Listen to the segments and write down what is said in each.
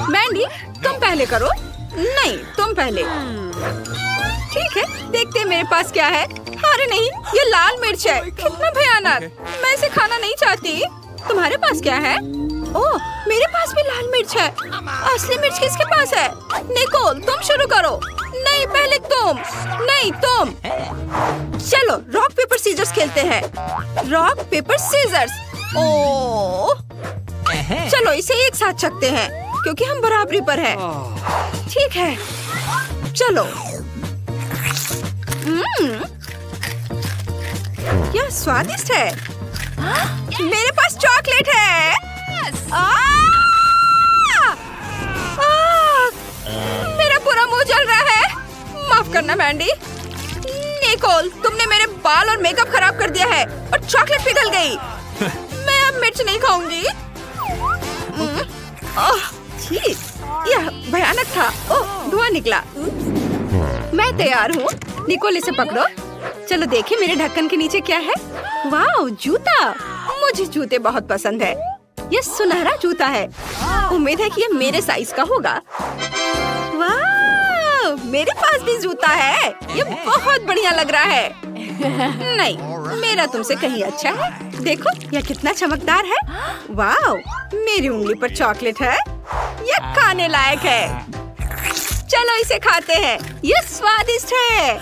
मैंडी, तुम पहले करो। नहीं, तुम पहले। ठीक है, देखते हैं मेरे पास क्या है। अरे नहीं, ये लाल मिर्च है। कितना भयानक। मैं इसे खाना नहीं चाहती। तुम्हारे पास क्या है? ओह, मेरे पास भी लाल मिर्च है। असली मिर्च किसके पास है? निकोल, तुम शुरू करो। नहीं, पहले तुम। नहीं, तुम। चलो रॉक पेपर सीजर्स खेलते हैं। Rock paper seizures. ओह, चलो इसे एक साथ चखते हैं क्योंकि हम बराबरी पर हैं। ठीक है, चलो। यह स्वादिष्ट है। मेरे पास चॉकलेट है। मेरा पूरा मुंह जल रहा है। माफ करना मैंडी। निकोल, तुमने मेरे बाल और मेकअप खराब कर दिया है और चॉकलेट पिघल गई। मैं अब मिर्च नहीं खाऊंगी। यह भयानक था। ओह, धुआं निकला। मैं तैयार हूँ। निकोल, इसे पकड़ो। चलो देखें मेरे ढक्कन के नीचे क्या है। वाह, जूता। मुझे जूते बहुत पसंद है। यह सुनहरा जूता है। उम्मीद है कि यह मेरे साइज का होगा। वाह, मेरे पास भी जूता है। यह बहुत बढ़िया लग रहा है। नहीं, मेरा तुमसे कहीं अच्छा है। देखो यह कितना चमकदार है। वाह, मेरी उंगली पर चॉकलेट है। यह खाने लायक है। चलो इसे खाते हैं। यह स्वादिष्ट है।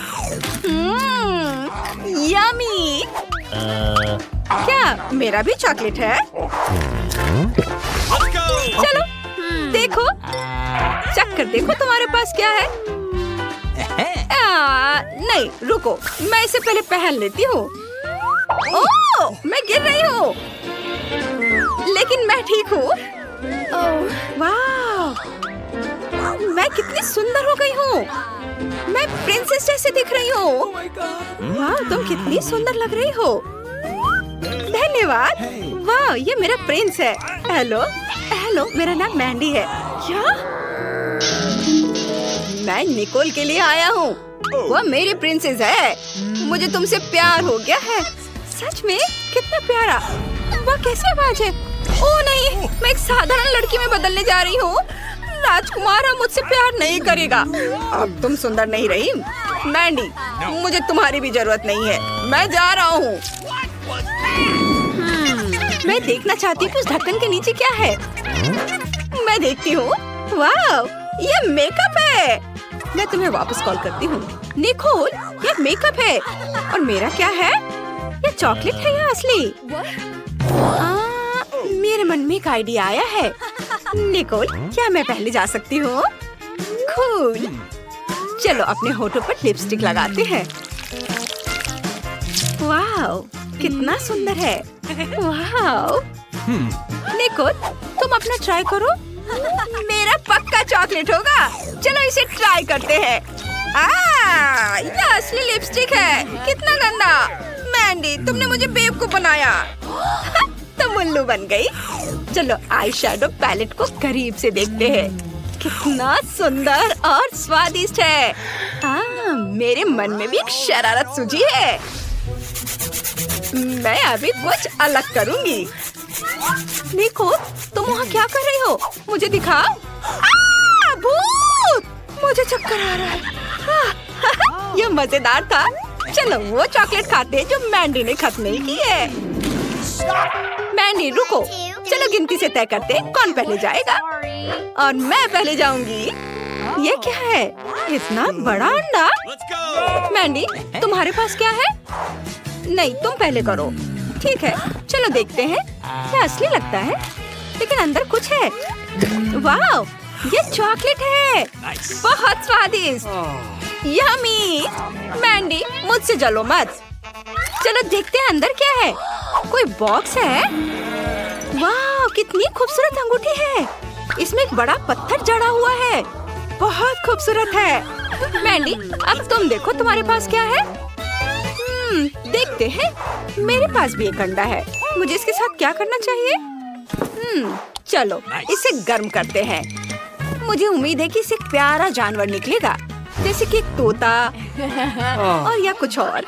यम्मी। क्या मेरा भी चॉकलेट है? चलो देखो, चख कर देखो तुम्हारे पास क्या है। नहीं, रुको, मैं इसे पहले पहन लेती हूँ। ओह, मैं गिर रही हूँ, लेकिन मैं ठीक हूँ। वाह, मैं कितनी सुंदर हो गई हूँ। मैं प्रिंसेस जैसे दिख रही हूँ। वाह, तुम कितनी सुंदर लग रही हो। धन्यवाद। वाह, ये मेरा प्रिंस है। हेलो हेलो, मेरा नाम मैंडी है। क्या? मैं निकोल के लिए आया हूँ। वह मेरी प्रिंसेस है। मुझे तुमसे प्यार हो गया है। सच में? कितना प्यारा। वह कैसी आवाज है? ओह नहीं, मैं एक साधारण लड़की में बदलने जा रही हूँ। राजकुमार मुझसे प्यार नहीं करेगा। अब तुम सुंदर नहीं रही मैंडी। मुझे तुम्हारी भी जरूरत नहीं है। मैं जा रहा हूँ। मैं देखना चाहती हूँ कि उस ढक्कन के नीचे क्या है। मैं देखती हूँ। वाह, ये मेकअप है। मैं तुम्हें वापस कॉल करती हूँ। निकोल, ये मेकअप है। और मेरा क्या है? ये चॉकलेट है या असली? मेरे मन में एक आइडिया आया है। निकोल, क्या मैं पहले जा सकती हूँ? कूल। चलो अपने होठों पर लिपस्टिक लगाते हैं। वाह, कितना सुंदर है। वाह। निकोल, तुम अपना ट्राई करो। मेरा पक्का चॉकलेट होगा। चलो इसे ट्राई करते हैं। ये असली लिपस्टिक है। कितना गंदा। मैंडी, तुमने मुझे बेवकूफ बनाया। तुम उल्लू बन गई। चलो आई शैडो पैलेट को करीब से देखते हैं। कितना सुंदर और स्वादिष्ट है। मेरे मन में भी एक शरारत सूझी है। मैं अभी कुछ अलग करूंगी। देखो, तुम वहाँ क्या कर रही हो? मुझे दिखाओ। भूत! मुझे चक्कर आ रहा है। यह मजेदार था। चलो वो चॉकलेट खाते हैं जो मैंडी ने खत्म नहीं की है। मैंडी रुको, चलो गिनती से तय करते हैं कौन पहले जाएगा। और मैं पहले जाऊंगी। ये क्या है? इतना बड़ा अंडा। मैंडी, तुम्हारे पास क्या है? नहीं, तुम पहले करो। ठीक है, चलो देखते हैं। क्या असली लगता है, लेकिन अंदर कुछ है। वाह, ये चॉकलेट है। बहुत स्वादिष्ट। यम्मी। मैंडी, मुझसे जलो मत। चलो देखते हैं अंदर क्या है। कोई बॉक्स है। वाह, कितनी खूबसूरत अंगूठी है। इसमें एक बड़ा पत्थर जड़ा हुआ है। बहुत खूबसूरत है। मैंडी, अब तुम देखो तुम्हारे पास क्या है। देखते हैं। मेरे पास भी एक अंडा है। मुझे इसके साथ क्या करना चाहिए? चलो इसे गर्म करते हैं। मुझे उम्मीद है कि इससे एक प्यारा जानवर निकलेगा, जैसे कि एक तोता और या कुछ और।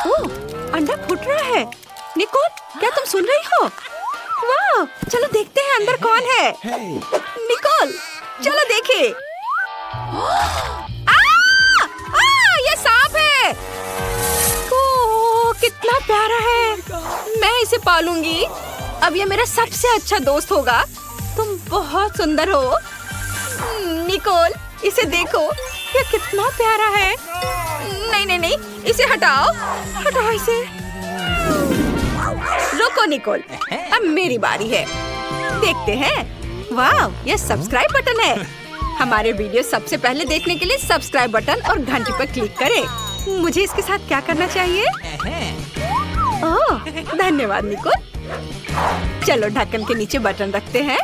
ओह, अंडा फूट रहा है। निकोल, क्या तुम सुन रही हो? वाह, ओह, चलो देखते हैं अंदर कौन है। निकोल, चलो देखे। ये सांप है। ओह, कितना प्यारा है। मैं इसे पालूंगी। अब ये मेरा सबसे अच्छा दोस्त होगा। तुम बहुत सुंदर हो निकोल, इसे देखो, ये कितना प्यारा है। नहीं नहीं नहीं, इसे हटाओ, हटाओ इसे। रुको निकोल, अब मेरी बारी है। देखते हैं। वाह, ये सब्सक्राइब बटन है। हमारे वीडियो सबसे पहले देखने के लिए सब्सक्राइब बटन और घंटी पर क्लिक करें। मुझे इसके साथ क्या करना चाहिए? ओह, धन्यवाद निकोल। चलो ढक्कन के नीचे बटन रखते हैं।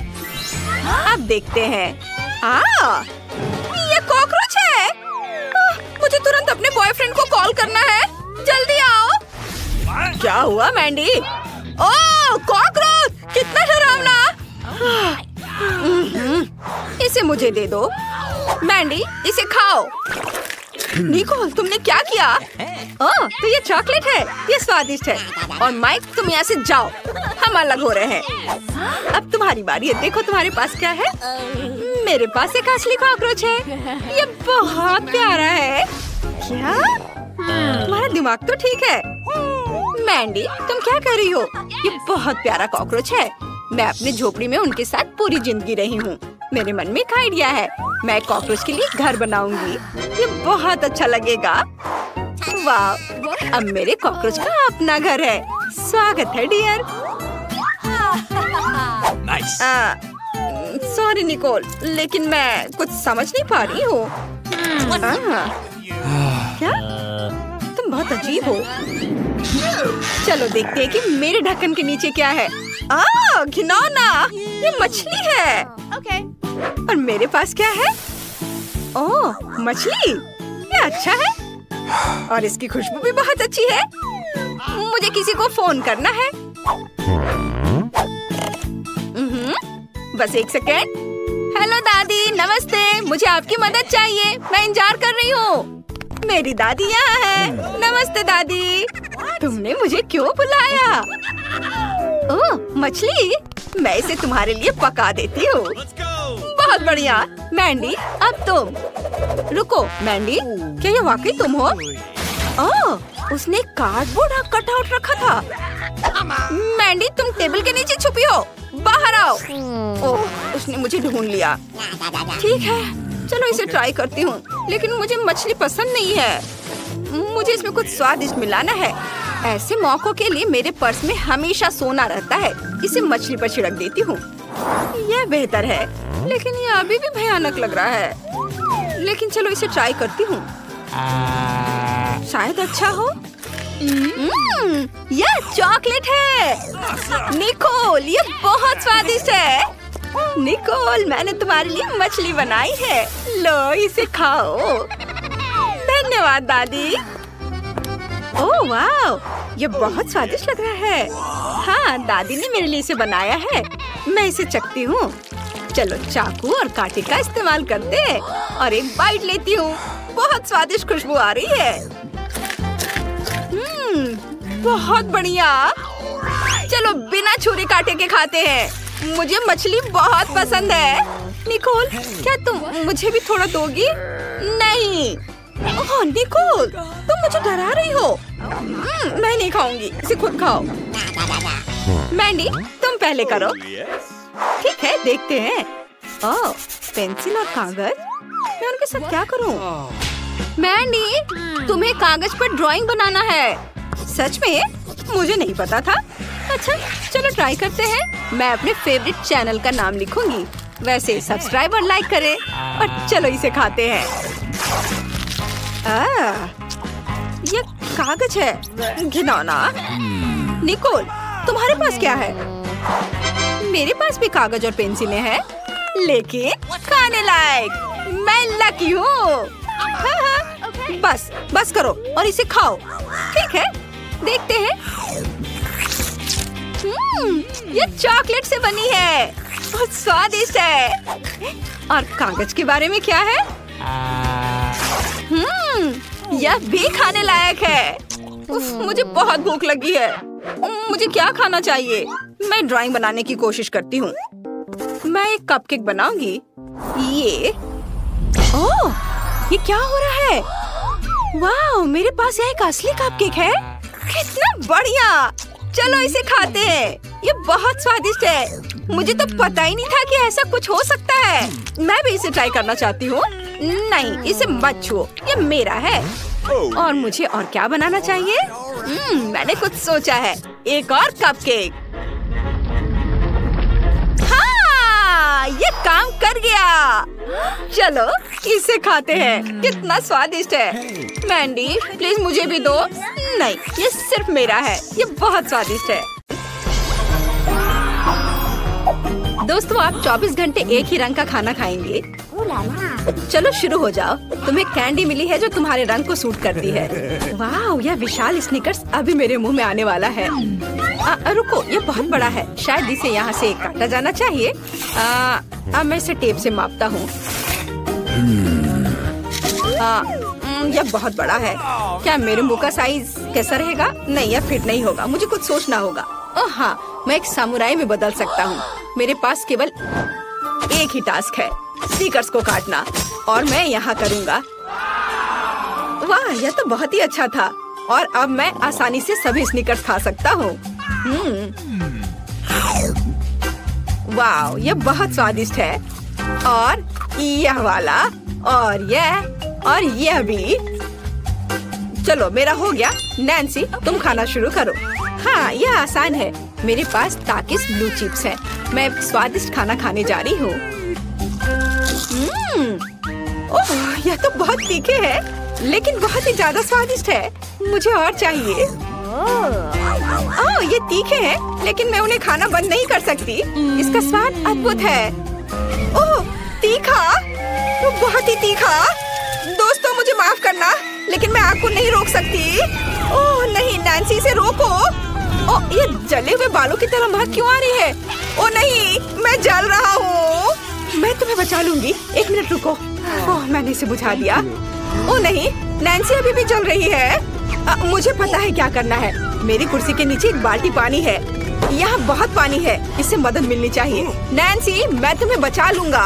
अब देखते हैं। ये कॉकरोच है। मुझे तुरंत अपने बॉयफ्रेंड को कॉल करना है। जल्दी आओ। क्या हुआ मैंडी? ओह, कॉकरोच, कितना डरावना। इसे मुझे दे दो। मैंडी, इसे खाओ। निकोल, तुमने क्या किया? ओह, तो ये चॉकलेट है। ये स्वादिष्ट है। और माइक, तुम यहाँ से जाओ, हम अलग हो रहे हैं। अब तुम्हारी बारी है। देखो तुम्हारे पास क्या है। मेरे पास एक असली कॉकरोच है। ये बहुत प्यारा है। क्या? तुम्हारा दिमाग तो ठीक है। मैंडी, तुम क्या कर रही हो? ये बहुत प्यारा कॉकरोच है। मैं अपनी झोपड़ी में उनके साथ पूरी जिंदगी रही हूँ। मेरे मन में एक आइडिया है। मैं कॉकरोच के लिए घर बनाऊंगी। ये बहुत अच्छा लगेगा। वाह, अब मेरे कॉकरोच का अपना घर है। स्वागत है डियर। सॉरी निकोल, लेकिन मैं कुछ समझ नहीं पा रही हूँ। क्या? तुम बहुत अजीब हो। चलो देखते हैं कि मेरे ढक्कन के नीचे क्या है। घिनौना, ये मछली है। और मेरे पास क्या है? ओह, मछली, ये अच्छा है। और इसकी खुशबू भी बहुत अच्छी है। मुझे किसी को फोन करना है। बस एक सेकेंड। हेलो दादी, नमस्ते। मुझे आपकी मदद चाहिए। मैं इंतजार कर रही हूँ। मेरी दादी यहाँ है। नमस्ते दादी। तुमने मुझे क्यों बुलाया? ओह, मछली, मैं इसे तुम्हारे लिए पका देती हूँ। बहुत बढ़िया। मैंडी, अब तुम। रुको मैंडी, क्या ये वाकई तुम हो? ओह, उसने कार्डबोर्ड कटआउट रखा था। मैंडी, तुम टेबल के नीचे छुपी हो। बाहर आओ। ओह, उसने मुझे ढूंढ लिया। ठीक है, चलो इसे ट्राई करती हूँ। लेकिन मुझे मछली पसंद नहीं है। मुझे इसमें कुछ स्वादिष्ट मिलाना है। ऐसे मौकों के लिए मेरे पर्स में हमेशा सोना रहता है। इसे मछली पर छिड़क देती हूँ। यह बेहतर है, लेकिन ये अभी भी भयानक लग रहा है। लेकिन चलो इसे ट्राई करती हूँ, शायद अच्छा हो। यह चॉकलेट है। निकोल, ये बहुत स्वादिष्ट है। निकोल, मैंने तुम्हारे लिए मछली बनाई है। लो, इसे खाओ। धन्यवाद दादी। ओह वाह, ये बहुत स्वादिष्ट लग रहा है। हाँ, दादी ने मेरे लिए इसे बनाया है। मैं इसे चखती हूँ। चलो चाकू और कांटे का इस्तेमाल करते हैं और एक बाइट लेती हूँ। बहुत स्वादिष्ट खुशबू आ रही है। बहुत बढ़िया। चलो बिना छुरी कांटे के खाते हैं। मुझे मछली बहुत पसंद है। निकोल, क्या तुम मुझे भी थोड़ा दोगी? नहीं। ओह निकोल, तुम मुझे डरा रही हो। मैं नहीं खाऊंगी, इसे खुद खाओ। मैंडी, तुम पहले करो। ठीक है, देखते हैं। ओह, पेंसिल और कागज। मैं उनके साथ क्या करूं? मैंडी, तुम्हें कागज पर ड्राइंग बनाना है। सच में? मुझे नहीं पता था। अच्छा, चलो ट्राई करते हैं। मैं अपने फेवरेट चैनल का नाम लिखूंगी। वैसे सब्सक्राइब और लाइक करें। और चलो इसे खाते हैं। ये कागज है। घिनौना। निकोल, तुम्हारे पास क्या है? मेरे पास भी कागज और पेंसिलें हैं, लेकिन खाने लायक। मैं लकी हूँ। बस करो और इसे खाओ। ठीक है, देखते हैं। ये चॉकलेट से बनी है। बहुत स्वादिष्ट है। और कागज के बारे में क्या है? यह भी खाने लायक है। उफ, मुझे बहुत भूख लगी है। मुझे क्या खाना चाहिए? मैं ड्राइंग बनाने की कोशिश करती हूँ। मैं एक कपकेक बनाऊंगी। ये ओह, ये क्या हो रहा है? वाह, मेरे पास यह एक असली कपकेक है। कितना बढ़िया! चलो इसे खाते हैं। ये बहुत स्वादिष्ट है। मुझे तो पता ही नहीं था कि ऐसा कुछ हो सकता है। मैं भी इसे ट्राई करना चाहती हूँ। नहीं, इसे मत छुओ, ये मेरा है। और मुझे और क्या बनाना चाहिए? मैंने कुछ सोचा है। एक और कपकेक। हाँ, ये काम कर गया। चलो इसे खाते हैं। कितना स्वादिष्ट है। मैंडी, प्लीज मुझे भी दो। नहीं, ये सिर्फ मेरा है। ये बहुत स्वादिष्ट है। दोस्तों, आप 24 घंटे एक ही रंग का खाना खाएंगे? चलो शुरू हो जाओ। तुम्हें कैंडी मिली है जो तुम्हारे रंग को सूट करती है। वाह, यह विशाल स्निकर्स अभी मेरे मुंह में आने वाला है। रुको, ये बहुत बड़ा है। शायद इसे यहाँ से काटा जाना चाहिए। अब मैं इसे टेप से मापता हूँ। यह बहुत बड़ा है। क्या मेरे मुंह का साइज कैसा रहेगा? नहीं, यह फिट नहीं होगा। मुझे कुछ सोचना होगा। ओह हाँ, मैं एक सामुराई में बदल सकता हूँ। मेरे पास केवल एक ही टास्क है, स्नीकर्स को काटना, और मैं यहाँ करूँगा। वाह, यह तो बहुत ही अच्छा था। और अब मैं आसानी से सभी स्नीकर्स खा सकता हूँ। वाह, यह बहुत स्वादिष्ट है। और यह वाला, और यह भी। चलो, मेरा हो गया। नैन्सी, तुम खाना शुरू करो। हाँ, यह आसान है। मेरे पास ताकिस ब्लू चिप्स हैं। मैं स्वादिष्ट खाना खाने जा रही हूँ। ओह, यह तो बहुत तीखे है, लेकिन बहुत ही ज्यादा स्वादिष्ट है। मुझे और चाहिए। ओह, ये तीखे हैं, लेकिन मैं उन्हें खाना बंद नहीं कर सकती। इसका स्वाद अद्भुत है। ओह, तीखा, तो बहुत ही तीखा। दोस्तों, मुझे माफ करना, लेकिन मैं आग को नहीं रोक सकती। ओह नहीं, नैन्सी, इसे रोको। ओह, ये जले हुए बालों की तरह महक क्यों आ रही है? ओह नहीं, मैं जल रहा हूँ। मैं तुम्हें बचा लूंगी। एक मिनट रुको। ओह, मैंने इसे बुझा दिया। ओह नहीं, नैन्सी अभी भी जल रही है। मुझे पता है क्या करना है। मेरी कुर्सी के नीचे एक बाल्टी पानी है। यहाँ बहुत पानी है। इससे मदद मिलनी चाहिए। नैन्सी, मैं तुम्हें बचा लूंगा।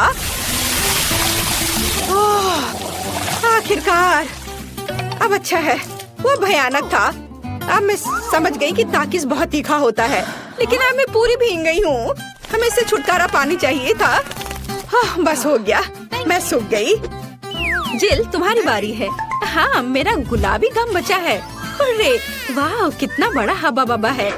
आखिरकार, अब अच्छा है। वो भयानक था। अब मैं समझ गई कि ताकिस बहुत तीखा होता है, लेकिन अब मैं पूरी भीग गई हूँ। हमें इससे छुटकारा पानी चाहिए था। हाँ, बस हो गया। मैं सूख गई। जिल, तुम्हारी बारी है। हाँ, मेरा गुलाबी गम बचा है। अरे वाह, कितना बड़ा हब्बा बब्बा है।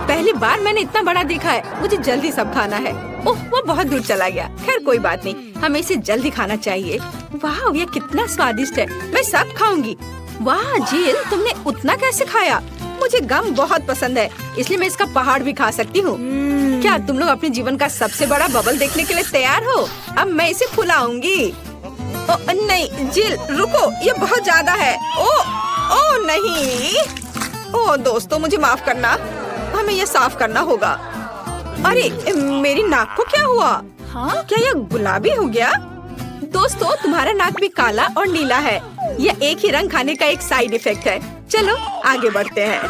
पहली बार मैंने इतना बड़ा देखा है। मुझे जल्दी सब खाना है। ओह, वो बहुत दूर चला गया। खैर कोई बात नहीं, हमें इसे जल्दी खाना चाहिए। वाह, ये कितना स्वादिष्ट है। मैं सब खाऊंगी। वाह जिल, तुमने उतना कैसे खाया? मुझे गम बहुत पसंद है, इसलिए मैं इसका पहाड़ भी खा सकती हूँ। क्या तुम लोग अपने जीवन का सबसे बड़ा बबल देखने के लिए तैयार हो? अब मैं इसे फुलाऊंगी। ओह नहीं जिल, रुको, ये बहुत ज्यादा है। ओह नहीं। ओह दोस्तों, मुझे माफ करना, हमें ये साफ करना होगा। अरे मेरी नाक को क्या हुआ? हाँ, क्या यह गुलाबी हो गया? दोस्तों, तुम्हारा नाक भी काला और नीला है। यह एक ही रंग खाने का एक साइड इफेक्ट है। चलो आगे बढ़ते हैं।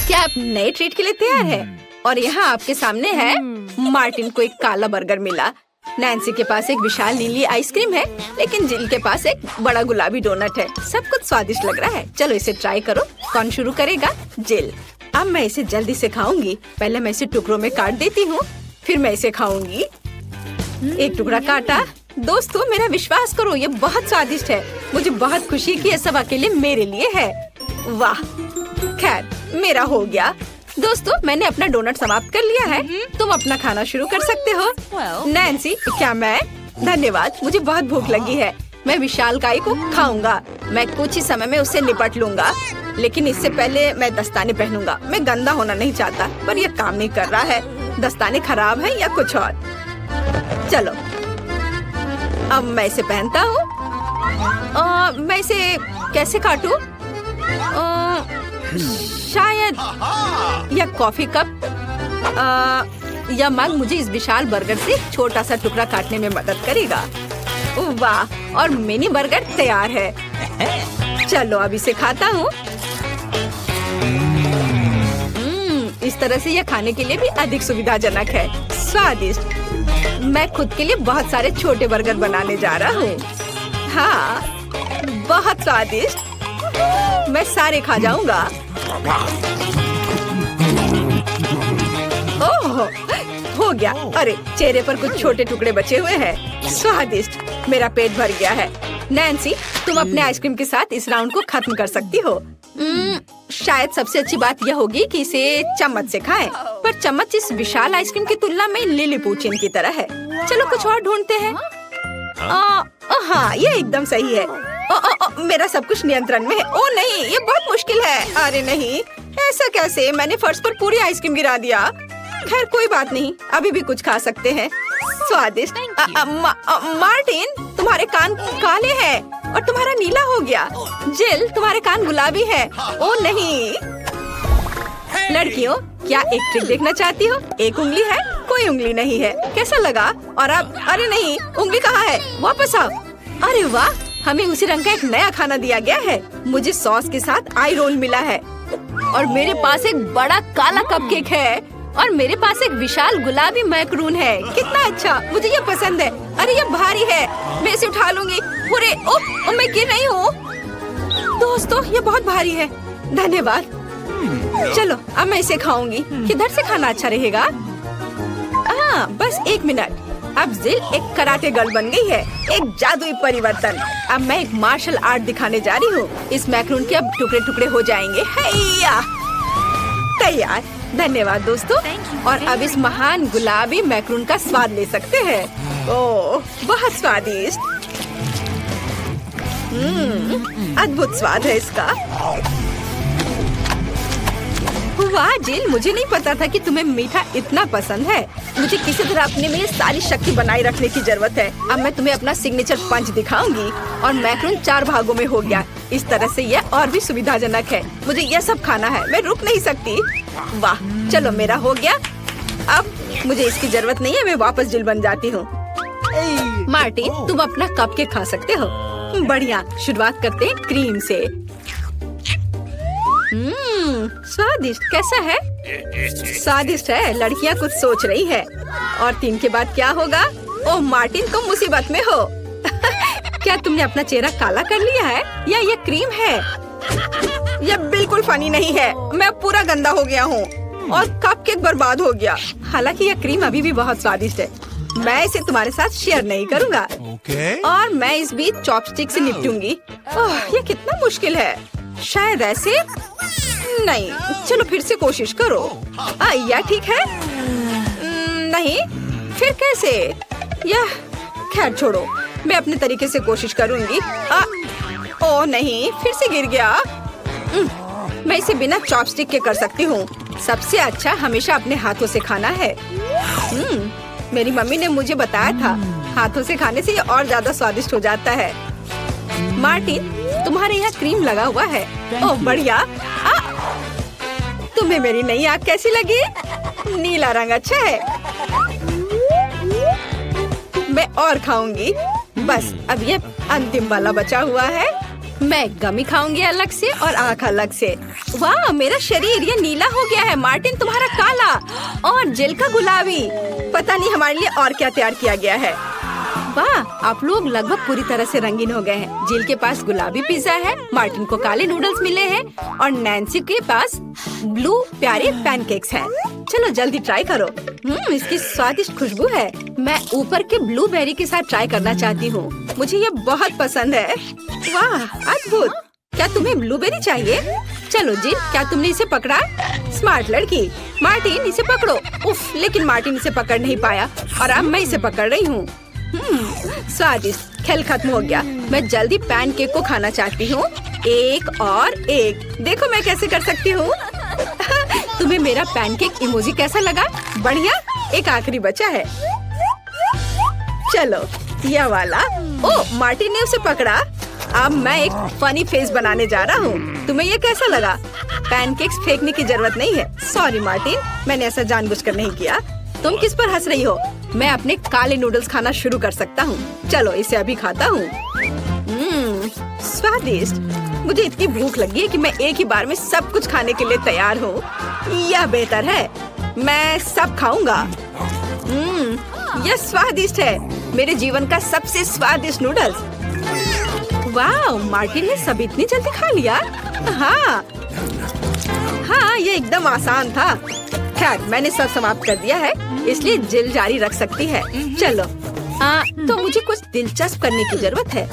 क्या आप नए ट्रीट के लिए तैयार हैं? और यहाँ आपके सामने है। मार्टिन को एक काला बर्गर मिला। नैन्सी के पास एक विशाल नीली आइसक्रीम है, लेकिन जिल के पास एक बड़ा गुलाबी डोनट है। सब कुछ स्वादिष्ट लग रहा है। चलो इसे ट्राई करो। कौन शुरू करेगा? जिल। अब मैं इसे जल्दी से खाऊंगी। पहले मैं इसे टुकड़ों में काट देती हूँ, फिर मैं इसे खाऊंगी। एक टुकड़ा काटा। दोस्तों, मेरा विश्वास करो, ये बहुत स्वादिष्ट है। मुझे बहुत खुशी कि ये सब अकेले मेरे लिए है। वाह, खैर मेरा हो गया। दोस्तों, मैंने अपना डोनट समाप्त कर लिया है। तुम अपना खाना शुरू कर सकते हो। नैन्सी, क्या मैं? धन्यवाद, मुझे बहुत भूख लगी है। मैं विशालकाय को खाऊंगा। मैं कुछ ही समय में उससे निपट लूंगा, लेकिन इससे पहले मैं दस्ताने पहनूंगा। मैं गंदा होना नहीं चाहता, पर यह काम नहीं कर रहा है। दस्ताने खराब है या कुछ और। चलो, अब मैं इसे पहनता हूँ। मैं इसे कैसे काटूं? शायद यह कॉफी कप या मग मुझे इस विशाल बर्गर से छोटा सा टुकड़ा काटने में मदद करेगा। वाह, और मिनी बर्गर तैयार है। चलो अब इसे खाता हूँ। इस तरह से यह खाने के लिए भी अधिक सुविधाजनक है। स्वादिष्ट। मैं खुद के लिए बहुत सारे छोटे बर्गर बनाने जा रहा हूँ। हाँ, बहुत स्वादिष्ट। मैं सारे खा जाऊंगा। ओह, हो गया। अरे चेहरे पर कुछ छोटे टुकड़े बचे हुए हैं। स्वादिष्ट। मेरा पेट भर गया है। नैन्सी, तुम अपने आइसक्रीम के साथ इस राउंड को खत्म कर सकती हो। शायद सबसे अच्छी बात यह होगी कि इसे चम्मच से खाएं। पर चम्मच इस विशाल आइसक्रीम की तुलना में लिलीपुचिन की तरह है। चलो कुछ और ढूंढते हैं। हाँ, ये एकदम सही है। मेरा सब कुछ नियंत्रण में है। ओ नहीं, ये बहुत मुश्किल है। अरे नहीं, ऐसा कैसे? मैंने फर्श पर पूरी आइसक्रीम गिरा दिया। खैर कोई बात नहीं, अभी भी कुछ खा सकते हैं। स्वादिष्ट। मार्टिन, तुम्हारे कान काले हैं और तुम्हारा नीला हो गया। जिल, तुम्हारे कान गुलाबी है। ओ नहीं। लड़कियों, क्या एक ट्रिक देखना चाहती हो? एक उंगली है, कोई उंगली नहीं है। कैसा लगा? और अब अरे नहीं, उंगली कहाँ है? वापस आओ। अरे वाह, हमें उसी रंग का एक नया खाना दिया गया है। मुझे सॉस के साथ आई रोल मिला है और मेरे पास एक बड़ा काला कपकेक है और मेरे पास एक विशाल गुलाबी मैक्रून है। कितना अच्छा, मुझे ये पसंद है। अरे ये भारी है, मैं इसे उठा लूंगी। पूरे ओह, मैं गिर रही हूँ। दोस्तों, ये बहुत भारी है। धन्यवाद। चलो अब मैं इसे खाऊंगी। किधर से खाना अच्छा रहेगा? हाँ, बस 1 मिनट। अब जिल एक कराटे गर्ल बन गई है। एक जादुई परिवर्तन। अब मैं एक मार्शल आर्ट दिखाने जा रही हूँ। इस मैक्रून के अब टुकड़े टुकड़े हो जाएंगे। हैया, तैयार। धन्यवाद दोस्तों। और अब इस महान गुलाबी मैक्रून का स्वाद ले सकते हैं। ओह, बहुत स्वादिष्ट। अद्भुत स्वाद है इसका। वाह जिल, मुझे नहीं पता था कि तुम्हें मीठा इतना पसंद है। मुझे किसी तरह अपने में सारी शक्ति बनाए रखने की जरूरत है। अब मैं तुम्हें अपना सिग्नेचर पंच दिखाऊंगी। और मैक्रून 4 भागों में हो गया। इस तरह से यह और भी सुविधाजनक है। मुझे यह सब खाना है, मैं रुक नहीं सकती। वाह, चलो मेरा हो गया। अब मुझे इसकी जरूरत नहीं है, मैं वापस जिल बन जाती हूँ। मार्टिन, तुम अपना कपकेक खा सकते हो। बढ़िया, शुरुआत करते हैं क्रीम से। स्वादिष्ट। कैसा है? स्वादिष्ट है। लड़कियाँ कुछ सोच रही है। और 3 के बाद क्या होगा? ओह मार्टिन, तुम मुसीबत में हो। क्या तुमने अपना चेहरा काला कर लिया है या ये क्रीम है? यह बिल्कुल फनी नहीं है। मैं पूरा गंदा हो गया हूँ और कपकेक बर्बाद हो गया। हालांकि यह क्रीम अभी भी बहुत स्वादिष्ट है। मैं इसे तुम्हारे साथ शेयर नहीं करूँगा। और मैं इस बीच चॉपस्टिक से निपटूंगी। ओह, यह कितना मुश्किल है। शायद ऐसे नहीं। चलो फिर से कोशिश करो। यह ठीक है? नहीं, फिर कैसे? यह खैर छोड़ो, मैं अपने तरीके से कोशिश करूंगी। ओह नहीं, फिर से गिर गया। मैं इसे बिना चॉपस्टिक के कर सकती हूँ। सबसे अच्छा हमेशा अपने हाथों से खाना है। मेरी मम्मी ने मुझे बताया था, हाथों से खाने से ये और ज्यादा स्वादिष्ट हो जाता है। मार्टिन, तुम्हारे यहाँ क्रीम लगा हुआ है। ओह बढ़िया। तुम्हें मेरी नई आँख कैसी लगी? नीला रंग अच्छा है। मैं और खाऊंगी। बस अब ये अंतिम वाला बचा हुआ है। मैं गमी खाऊंगी अलग से और आँख अलग से। वाह, मेरा शरीर ये नीला हो गया है। मार्टिन, तुम्हारा काला और जिल का गुलाबी। पता नहीं हमारे लिए और क्या तैयार किया गया है। वाह, आप लोग लगभग पूरी तरह से रंगीन हो गए हैं। जिल के पास गुलाबी पिज्जा है, मार्टिन को काले नूडल्स मिले हैं और नैन्सी के पास ब्लू प्यारे पैनकेक्स हैं। चलो जल्दी ट्राई करो। इसकी स्वादिष्ट खुशबू है। मैं ऊपर के ब्लूबेरी के साथ ट्राई करना चाहती हूँ। मुझे ये बहुत पसंद है। वाह, अद्भुत। क्या तुम्हें ब्लूबेरी चाहिए? चलो जिल, क्या तुमने इसे पकड़ा? स्मार्ट लड़की। मार्टिन, इसे पकड़ो। उफ, लेकिन मार्टिन इसे पकड़ नहीं पाया और अब मैं इसे पकड़ रही हूँ। स्वादिष्ट। खेल खत्म हो गया। मैं जल्दी पैनकेक को खाना चाहती हूँ। एक और एक। देखो मैं कैसे कर सकती हूँ। तुम्हें मेरा पैनकेक इमोजी कैसा लगा? बढ़िया। एक आखिरी बचा है। चलो यह वाला। ओह, मार्टिन ने उसे पकड़ा। अब मैं एक फनी फेस बनाने जा रहा हूँ। तुम्हें ये कैसा लगा? पैनकेक्स फेंकने की जरूरत नहीं है। सॉरी मार्टिन, मैंने ऐसा जानबूझकर नहीं किया। तुम किस पर हंस रही हो? मैं अपने काले नूडल्स खाना शुरू कर सकता हूँ। चलो इसे अभी खाता हूँ। स्वादिष्ट। मुझे इतनी भूख लगी है कि मैं एक ही बार में सब कुछ खाने के लिए तैयार हूँ। यह बेहतर है, मैं सब खाऊंगा। यह स्वादिष्ट है, मेरे जीवन का सबसे स्वादिष्ट नूडल्स। वाह, मार्टिन ने सब इतनी जल्दी खा लिया। हाँ, ये एकदम आसान था। खैर, मैंने सब समाप्त कर दिया है, इसलिए जिल जारी रख सकती है। चलो, तो मुझे कुछ दिलचस्प करने की जरूरत है।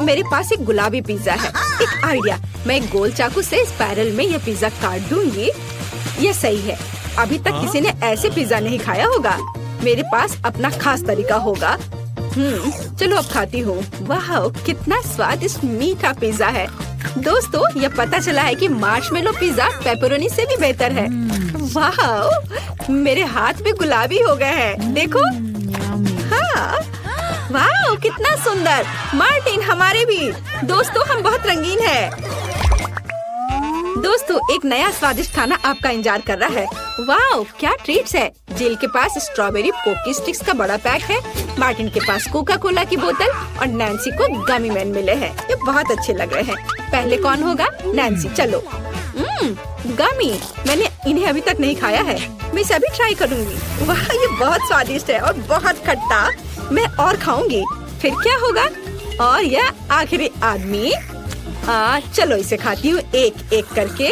मेरे पास एक गुलाबी पिज्जा है। एक आइडिया, मैं एक गोल चाकू से स्पाइरल में यह पिज्जा काट दूंगी। यह सही है, अभी तक किसी ने ऐसे पिज्जा नहीं खाया होगा। मेरे पास अपना खास तरीका होगा। चलो अब खाती हूँ। वाह, कितना स्वादिष्ट मीठा पिज्जा है। दोस्तों, यह पता चला है कि मार्शमेलो पिज्जा पेपरोनी से भी बेहतर है। वाह, मेरे हाथ भी गुलाबी हो गए हैं, देखो। हाँ, वाह, कितना सुंदर। मार्टिन, हमारे भी। दोस्तों, हम बहुत रंगीन हैं। दोस्तों, एक नया स्वादिष्ट खाना आपका इंतजार कर रहा है। वाह, क्या ट्रीट्स है। जिल के पास स्ट्रॉबेरी पोकी स्टिक्स का बड़ा पैक है। मार्टिन के पास कोका कोला की बोतल और नैन्सी को गमी मैन मिले हैं। ये बहुत अच्छे लग रहे हैं। पहले कौन होगा? नैन्सी। चलो। गमी, मैंने इन्हें अभी तक नहीं खाया है। मैं इसे अभी ट्राई करूंगी। वाह, ये बहुत स्वादिष्ट है और बहुत खट्टा। मैं और खाऊंगी। फिर क्या होगा? और यह आखिरी आदमी। चलो इसे खाती हूँ एक एक करके।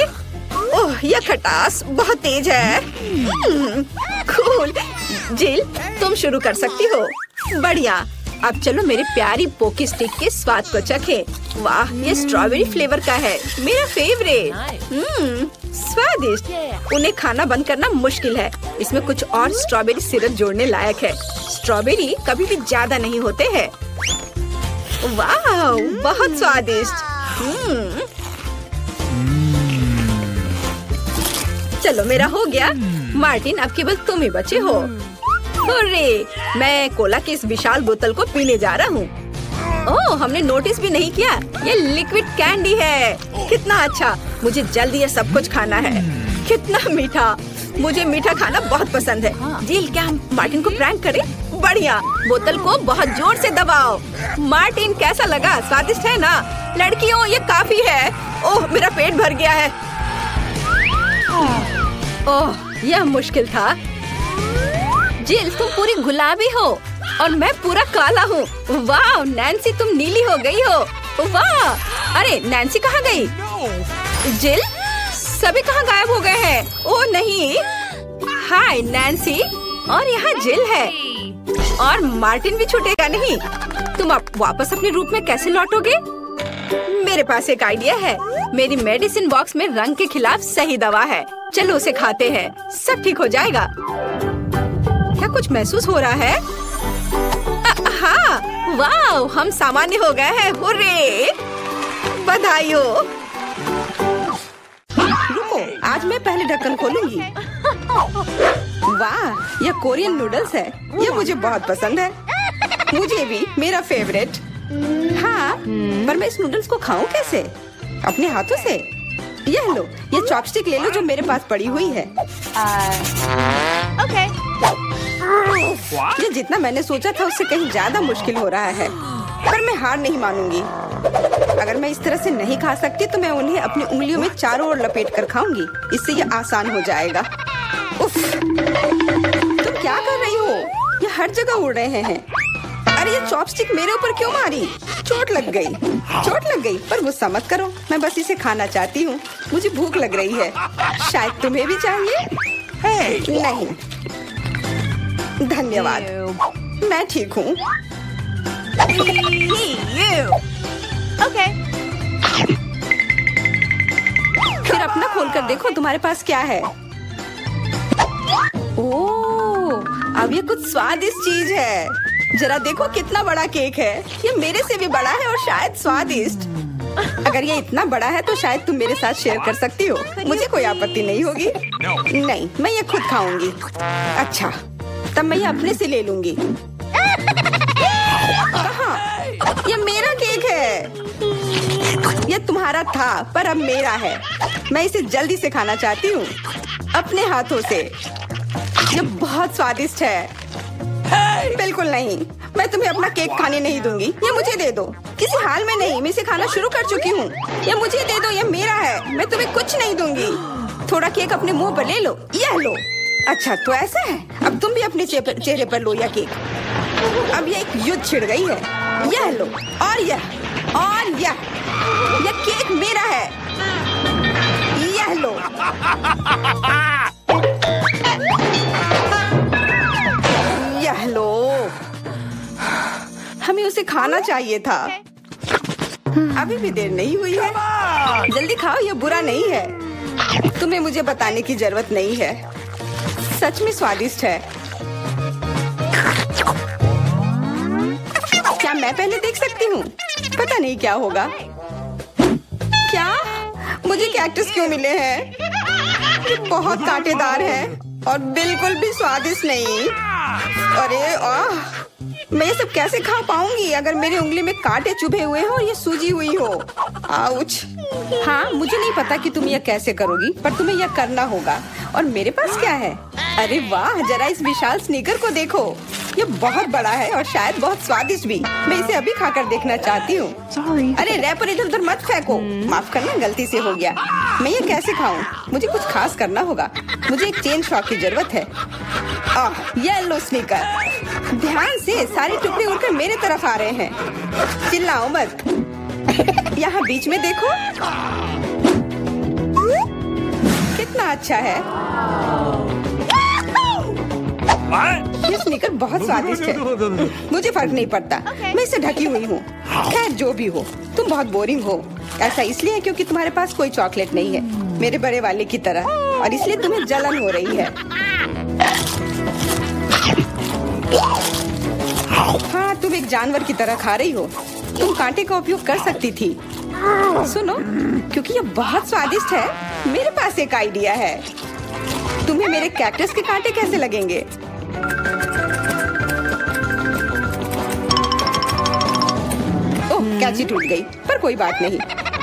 ओह, यह खटास बहुत तेज है। कूल। जिल, तुम शुरू कर सकती हो। बढ़िया। अब चलो मेरे प्यारी पोकी स्टिक के स्वाद को चखें। वाह, ये स्ट्रॉबेरी फ्लेवर का है, मेरा फेवरेट। स्वादिष्ट। उन्हें खाना बंद करना मुश्किल है। इसमें कुछ और स्ट्रॉबेरी सिरप जोड़ने लायक है। स्ट्रॉबेरी कभी भी ज्यादा नहीं होते हैं। वाह, बहुत स्वादिष्ट। चलो, मेरा हो गया। मार्टिन, अब केवल तुम ही बचे हो। हुर्रे, मैं कोला की इस विशाल बोतल को पीने जा रहा हूँ। ओह, हमने नोटिस भी नहीं किया। ये लिक्विड कैंडी है। कितना अच्छा। मुझे जल्दी ये सब कुछ खाना है। कितना मीठा। मुझे मीठा खाना बहुत पसंद है। जिल, क्या हम मार्टिन को प्रैंक करें? बढ़िया। बोतल को बहुत जोर से दबाओ। मार्टिन, कैसा लगा? स्वादिष्ट है ना? लड़कियों, ये काफी है। ओह, मेरा पेट भर गया है। ओह, यह मुश्किल था। जिल, तुम पूरी गुलाबी हो और मैं पूरा काला हूँ। वाह, नैन्सी, तुम नीली हो गई हो। वाह, अरे नैन्सी कहाँ गई? जिल, सभी कहाँ गायब हो गए हैं? ओह नहीं। हाय नैन्सी, और यहाँ जिल है। और मार्टिन भी छूटेगा नहीं। तुम अब वापस अपने रूप में कैसे लौटोगे? मेरे पास एक आइडिया है। मेरी मेडिसिन बॉक्स में रंग के खिलाफ सही दवा है। चलो उसे खाते हैं, सब ठीक हो जाएगा। क्या कुछ महसूस हो रहा है? हाँ, वाह, हम सामान्य हो गए हैं। हुर्रे, बधाई हो। रुको, आज मैं पहले ढक्कन खोलूंगी। वाह, यह कोरियन नूडल्स है। यह मुझे बहुत पसंद है। मुझे भी, मेरा फेवरेट। हाँ, पर मैं इस नूडल्स को खाऊं कैसे? अपने हाथों से? यह लो, ये चॉपस्टिक ले लो जो मेरे पास पड़ी हुई है। ओके। ये जितना मैंने सोचा था उससे कहीं ज्यादा मुश्किल हो रहा है, पर मैं हार नहीं मानूंगी। अगर मैं इस तरह से नहीं खा सकती तो मैं उन्हें अपनी उंगलियों में चारों ओर लपेट कर खाऊंगी। इससे ये आसान हो जाएगा। उफ, तुम क्या कर रही हो? ये हर जगह उड़ रहे हैं। अरे ये चॉपस्टिक मेरे ऊपर क्यों मारी? चोट लग गई। पर गुस्सा मत करो, मैं बस इसे खाना चाहती हूँ। मुझे भूख लग रही है। शायद तुम्हें भी चाहिए? नहीं, धन्यवाद, मैं ठीक हूँ। ओके। फिर अपना खोल कर देखो तुम्हारे पास क्या है। ओह, अब ये कुछ स्वादिष्ट चीज है। जरा देखो कितना बड़ा केक है। ये मेरे से भी बड़ा है और शायद स्वादिष्ट। अगर ये इतना बड़ा है तो शायद तुम मेरे साथ शेयर कर सकती हो। मुझे कोई आपत्ति नहीं होगी। नहीं, मैं ये खुद खाऊंगी। अच्छा, तब मैं ये अपने से ले लूंगी। कहाँ? ये मेरा केक है। ये तुम्हारा था पर अब मेरा है। मैं इसे जल्दी से खाना चाहती हूँ, अपने हाथों से। ये बहुत स्वादिष्ट है। बिल्कुल नहीं, मैं तुम्हें अपना केक खाने नहीं दूंगी। ये मुझे दे दो। किसी हाल में नहीं, मैं इसे खाना शुरू कर चुकी हूँ। ये मुझे दे दो, ये मेरा है। मैं तुम्हें कुछ नहीं दूंगी। थोड़ा केक अपने मुंह पर ले लो। यह लो। अच्छा तो ऐसा है, अब तुम भी अपने चेहरे पर लो यह केक। अब ये एक युद्ध छिड़ गई है। यह लो और यह केक मेरा है। यह लो। यह लो। हमें उसे खाना चाहिए था। अभी भी देर नहीं हुई है। जल्दी खाओ, यह बुरा नहीं है। तुम्हें मुझे बताने की जरूरत नहीं है। सच में स्वादिष्ट है। क्या मैं पहले देख सकती हूँ? पता नहीं क्या होगा। क्या मुझे कैक्टस क्यों मिले हैं? ये बहुत कांटेदार है और बिल्कुल भी स्वादिष्ट नहीं। अरे मैं ये सब कैसे खा पाऊंगी अगर मेरी उंगली में कांटे चुभे हुए हो और ये सूजी हुई हो। आउच। हाँ, मुझे नहीं पता कि तुम यह कैसे करोगी, पर तुम्हें यह करना होगा। और मेरे पास क्या है? अरे वाह, जरा इस विशाल स्नीकर को देखो। ये बहुत बड़ा है और शायद बहुत स्वादिष्ट भी। मैं इसे अभी खाकर देखना चाहती हूँ। अरे रैपर इधर उधर मत फेंको। माफ करना, गलती से हो गया। मैं ये कैसे खाऊं? मुझे कुछ खास करना होगा। मुझे एक चेन शॉक की जरूरत है। ये लो स्नीकर। ध्यान से, सारे टुकड़े उड़कर मेरे तरफ आ रहे हैं। चिल्लाओ मत। यहाँ बीच में देखो, कितना अच्छा है। ये स्नीकर बहुत स्वादिष्ट है। मुझे फर्क नहीं पड़ता। मैं इसे ढकी हुई हूँ। खैर जो भी हो, तुम बहुत बोरिंग हो। ऐसा इसलिए है क्योंकि तुम्हारे पास कोई चॉकलेट नहीं है, मेरे बड़े वाले की तरह, और इसलिए तुम्हें जलन हो रही है। हाँ, तुम एक जानवर की तरह खा रही हो। तुम कांटे का उपयोग कर सकती थी। सुनो, क्योंकि ये बहुत स्वादिष्ट है, मेरे पास एक आइडिया है। तुम्हें मेरे कैक्टस के कांटे कैसे लगेंगे? ओह, कैंची टूट गई, पर कोई बात नहीं।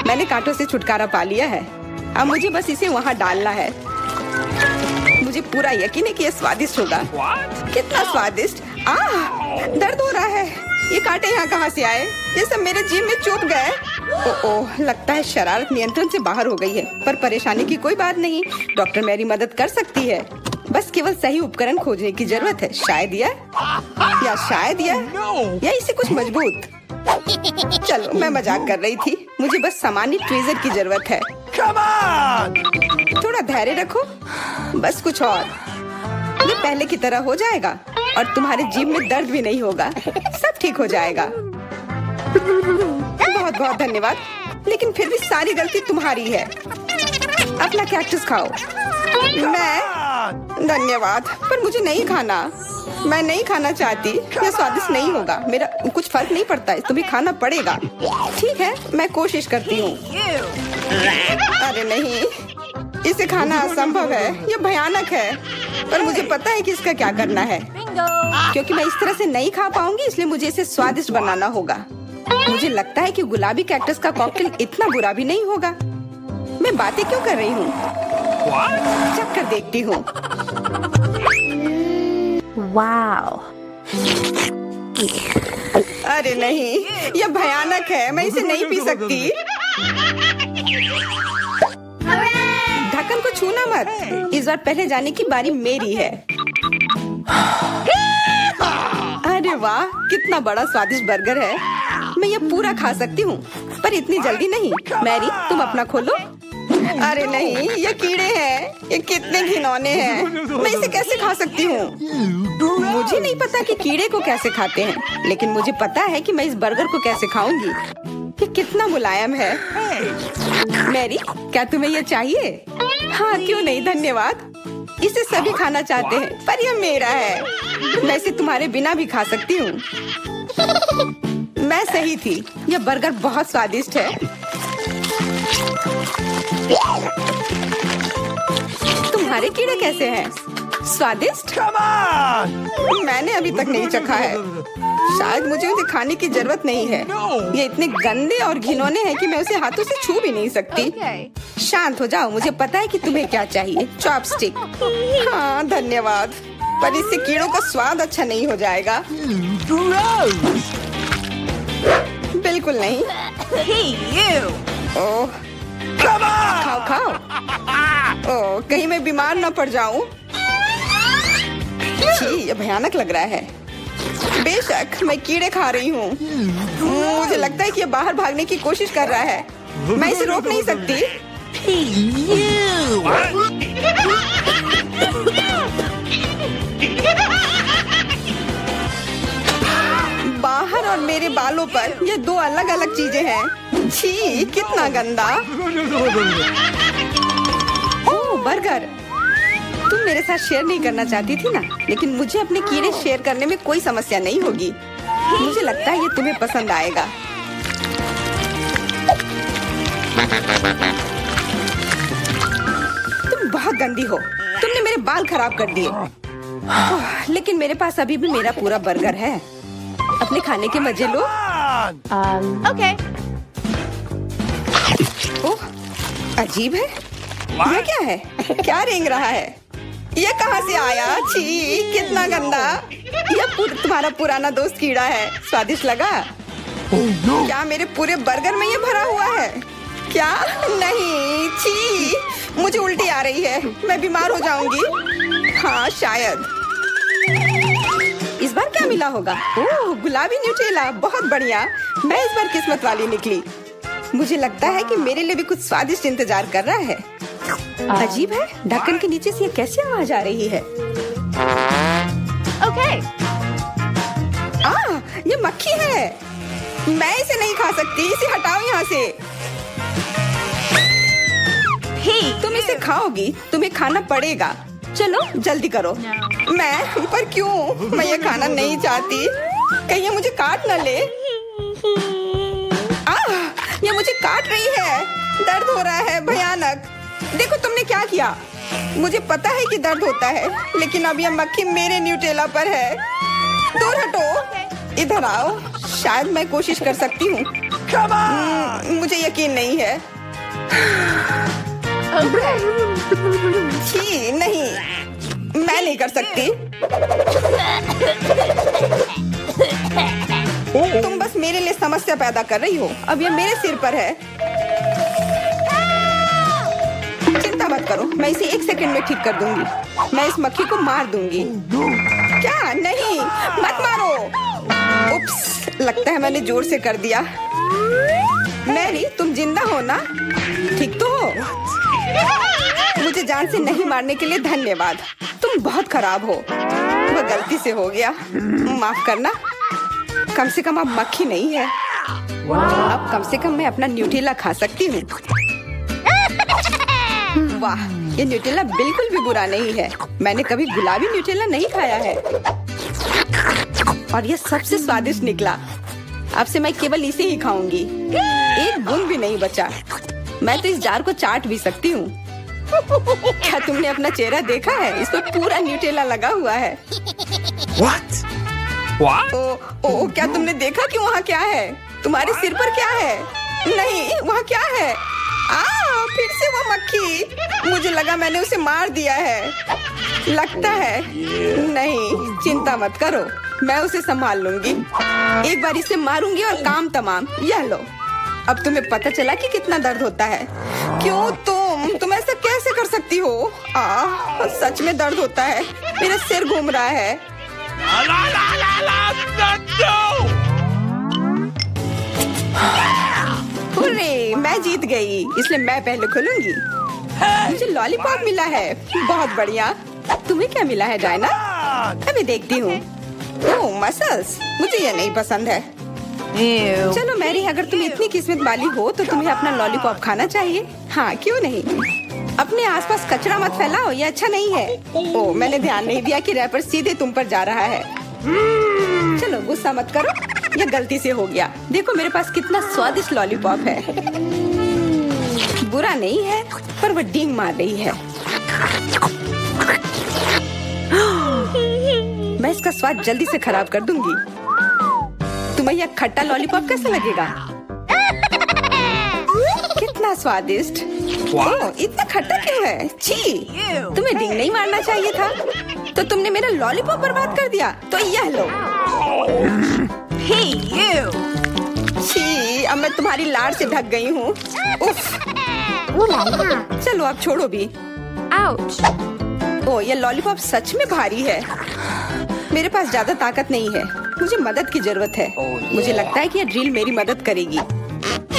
मैंने कांटों से छुटकारा पा लिया है। अब मुझे बस इसे वहाँ डालना है। मुझे पूरा यकीन है कि यह स्वादिष्ट होगा। कितना स्वादिष्ट। दर्द हो रहा है। ये कांटे यहाँ कहाँ से आए? ये सब मेरे जीभ में चुभ गए। ओह, लगता है शरारत नियंत्रण से बाहर हो गई है, पर परेशानी की कोई बात नहीं। डॉक्टर मेरी मदद कर सकती है। बस केवल सही उपकरण खोजने की जरूरत है। शायद या इसे कुछ मजबूत। चलो, मैं मजाक कर रही थी। मुझे बस सामान्य ट्वीजर की जरूरत है। थोड़ा धैर्य रखो, बस कुछ और। ये पहले की तरह हो जाएगा और तुम्हारे जीभ में दर्द भी नहीं होगा। सब ठीक हो जाएगा। बहुत बहुत धन्यवाद, लेकिन फिर भी सारी गलती तुम्हारी है। अपना कैक्टस खाओ। मैं? धन्यवाद, पर मुझे नहीं खाना। मैं नहीं खाना चाहती। यह स्वादिष्ट नहीं होगा। मेरा कुछ फर्क नहीं पड़ता, तुम्हें खाना पड़ेगा। ठीक है, मैं कोशिश करती हूँ। अरे नहीं, इसे खाना असंभव है। यह भयानक है, पर मुझे पता है कि इसका क्या करना है। क्योंकि मैं इस तरह से नहीं खा पाऊंगी, इसलिए मुझे इसे स्वादिष्ट बनाना होगा। मुझे लगता है कि गुलाबी कैक्टस का कॉकटेल इतना बुरा भी नहीं होगा। मैं बातें क्यों कर रही हूँ? चख कर देखती हूँ। वाओ। अरे नहीं, यह भयानक है। मैं इसे नहीं पी सकती। ढक्कन को छूना मत। इस बार पहले जाने की बारी मेरी है। अरे वाह, कितना बड़ा स्वादिष्ट बर्गर है। मैं ये पूरा खा सकती हूँ, पर इतनी जल्दी नहीं। मैरी, तुम अपना खोलो। अरे नहीं, ये कीड़े हैं। ये कितने घिनौने हैं। मैं इसे कैसे खा सकती हूँ? मुझे नहीं पता कि कीड़े को कैसे खाते हैं, लेकिन मुझे पता है कि मैं इस बर्गर को कैसे खाऊंगी। ये कितना मुलायम है। मैरी, क्या तुम्हें ये चाहिए? हाँ, क्यों नहीं, धन्यवाद। इसे सभी खाना चाहते हैं, पर यह मेरा है। मैं इसे तुम्हारे बिना भी खा सकती हूँ। मैं सही थी, यह बर्गर बहुत स्वादिष्ट है। तुम्हारे कीड़े कैसे हैं? स्वादिष्ट? मैंने अभी तक नहीं चखा है। शायद मुझे उसे खाने की जरूरत नहीं है। ये इतने गंदे और घिनौने हैं कि मैं उसे हाथों से छू भी नहीं सकती। शांत हो जाओ, मुझे पता है कि तुम्हें क्या चाहिए। चॉपस्टिक। हाँ, धन्यवाद। पर इससे कीड़ों का स्वाद अच्छा नहीं हो जाएगा। बिल्कुल नहीं। Hey, you! ओह, खाओ खाओ। ओह, कहीं मैं बीमार न पड़ जाऊं। छी, ये भयानक लग रहा है। बेशक मैं कीड़े खा रही हूँ। मुझे लगता है कि ये बाहर भागने की कोशिश कर रहा है। मैं इसे रोक नहीं सकती। Hey, you! बाहर और मेरे बालों पर ये दो अलग अलग चीजें हैं। छी, कितना गंदा। ओह, बर्गर। तुम मेरे साथ शेयर नहीं करना चाहती थी ना, लेकिन मुझे अपने कीड़े शेयर करने में कोई समस्या नहीं होगी। मुझे लगता है ये तुम्हें पसंद आएगा। तुम बहुत गंदी हो। तुमने मेरे बाल खराब कर दिए। लेकिन मेरे पास अभी भी मेरा पूरा बर्गर है। अपने खाने के मजे लो। Okay. ओह, अजीब है। ये क्या है? क्या रेंग रहा है? ये कहाँ से आया? छी, कितना गंदा। ये तुम्हारा पुराना दोस्त कीड़ा है। स्वादिष्ट लगा? क्या मेरे पूरे बर्गर में ये भरा हुआ है? क्या? नहीं, छी, मुझे उल्टी आ रही है। मैं बीमार हो जाऊंगी। हाँ, शायद। इस बार क्या मिला होगा? ओह, गुलाबी न्यूटेला, बहुत बढ़िया। मैं इस बार किस्मत वाली निकली। मुझे लगता है कि मेरे लिए भी कुछ स्वादिष्ट इंतजार कर रहा है। अजीब है, ढक्कन के नीचे से ये कैसी आवाज आ रही है? Okay. ये मक्खी है। मैं इसे नहीं खा सकती। इसे हटाओ यहाँ से। Hey, तुम इसे खाओगी? तुम्हें खाना पड़ेगा। चलो जल्दी करो। मैं पर क्यों? मैं ये खाना नहीं चाहती। कहीं ये मुझे काट न ले। ये मुझे काट रही है। दर्द हो रहा है भयानक। देखो तुमने क्या किया। मुझे पता है कि दर्द होता है, लेकिन अब ये मक्खी मेरे न्यूटेला पर है। दूर हटो। इधर आओ। शायद मैं कोशिश कर सकती हूँ। मुझे यकीन नहीं है। छी, नहीं, मैं नहीं कर सकती। तुम बस मेरे लिए समस्या पैदा कर रही हो। अब ये मेरे सिर पर है। चिंता मत करो, मैं इसे 1 सेकंड में ठीक कर दूंगी। मैं इस मक्खी को मार दूंगी। क्या? नहीं, मत मारो। उप्स, लगता है मैंने जोर से कर दिया। मैरी, तुम जिंदा हो ना? ठीक तो हो? मुझे जान से नहीं मारने के लिए धन्यवाद। तुम बहुत खराब हो। वह गलती से हो गया। माफ करना। कम से कम अब मक्खी नहीं है। अब कम से कम मैं अपना न्यूटेला खा सकती हूँ। वाह, ये न्यूटेला बिल्कुल भी बुरा नहीं है। मैंने कभी गुलाबी न्यूटेला नहीं खाया है और ये सबसे स्वादिष्ट निकला। अब से मैं केवल इसे ही खाऊंगी। एक बूंद भी नहीं बचा। मैं तो इस जार को चाट भी सकती हूँ। क्या तुमने अपना चेहरा देखा है? इस पर पूरा न्यूटेला लगा हुआ है। What? What? ओ, क्या तुमने देखा कि वहाँ क्या है? तुम्हारे सिर पर क्या है? नहीं, वहाँ क्या है? फिर से वो मक्खी। मुझे लगा मैंने उसे मार दिया है। लगता है नहीं। चिंता मत करो, मैं उसे संभाल लूंगी। एक बार इसे मारूंगी और काम तमाम। यह लो। अब तुम्हें पता चला कि कितना दर्द होता है। क्यों तुम ऐसा कैसे कर सकती हो? सच में दर्द होता है। मेरा सिर घूम रहा है। हुर्रे, मैं जीत गई, इसलिए मैं पहले खोलूंगी। मुझे लॉलीपॉप मिला है। बहुत बढ़िया। तुम्हें क्या मिला है डायना? अभी देखती हूँ। ओह, मसल्स। मुझे ये नहीं पसंद है। Ew. चलो मैरी, अगर तुम इतनी किस्मत वाली हो तो तुम्हें अपना लॉलीपॉप खाना चाहिए। हाँ, क्यों नहीं। अपने आसपास कचरा मत फैलाओ, ये अच्छा नहीं है। ओह, मैंने ध्यान नहीं दिया कि रैपर सीधे तुम पर जा रहा है। चलो गुस्सा मत करो, ये गलती से हो गया। देखो मेरे पास कितना स्वादिष्ट लॉलीपॉप है। बुरा नहीं है, पर वो डींग मार रही है। मैं इसका स्वाद जल्दी से खराब कर दूंगी। तुम्हें यह खट्टा लॉलीपॉप कैसा लगेगा? कितना स्वादिष्ट। ओह, इतना खट्टा क्यों है? छी, तुम्हें डींग नहीं मारना चाहिए था। तो तुमने मेरा लॉलीपॉप बर्बाद कर दिया, तो यह लो। Hey, you! छी, अब मैं तुम्हारी लाड़ से ढक गई हूँ। उफ। चलो अब छोड़ो भी। Ouch! ओ, ये लॉलीपॉप सच में भारी है। मेरे पास ज्यादा ताकत नहीं है, मुझे मदद की जरूरत है। मुझे लगता है कि ये ड्रिल मेरी मदद करेगी।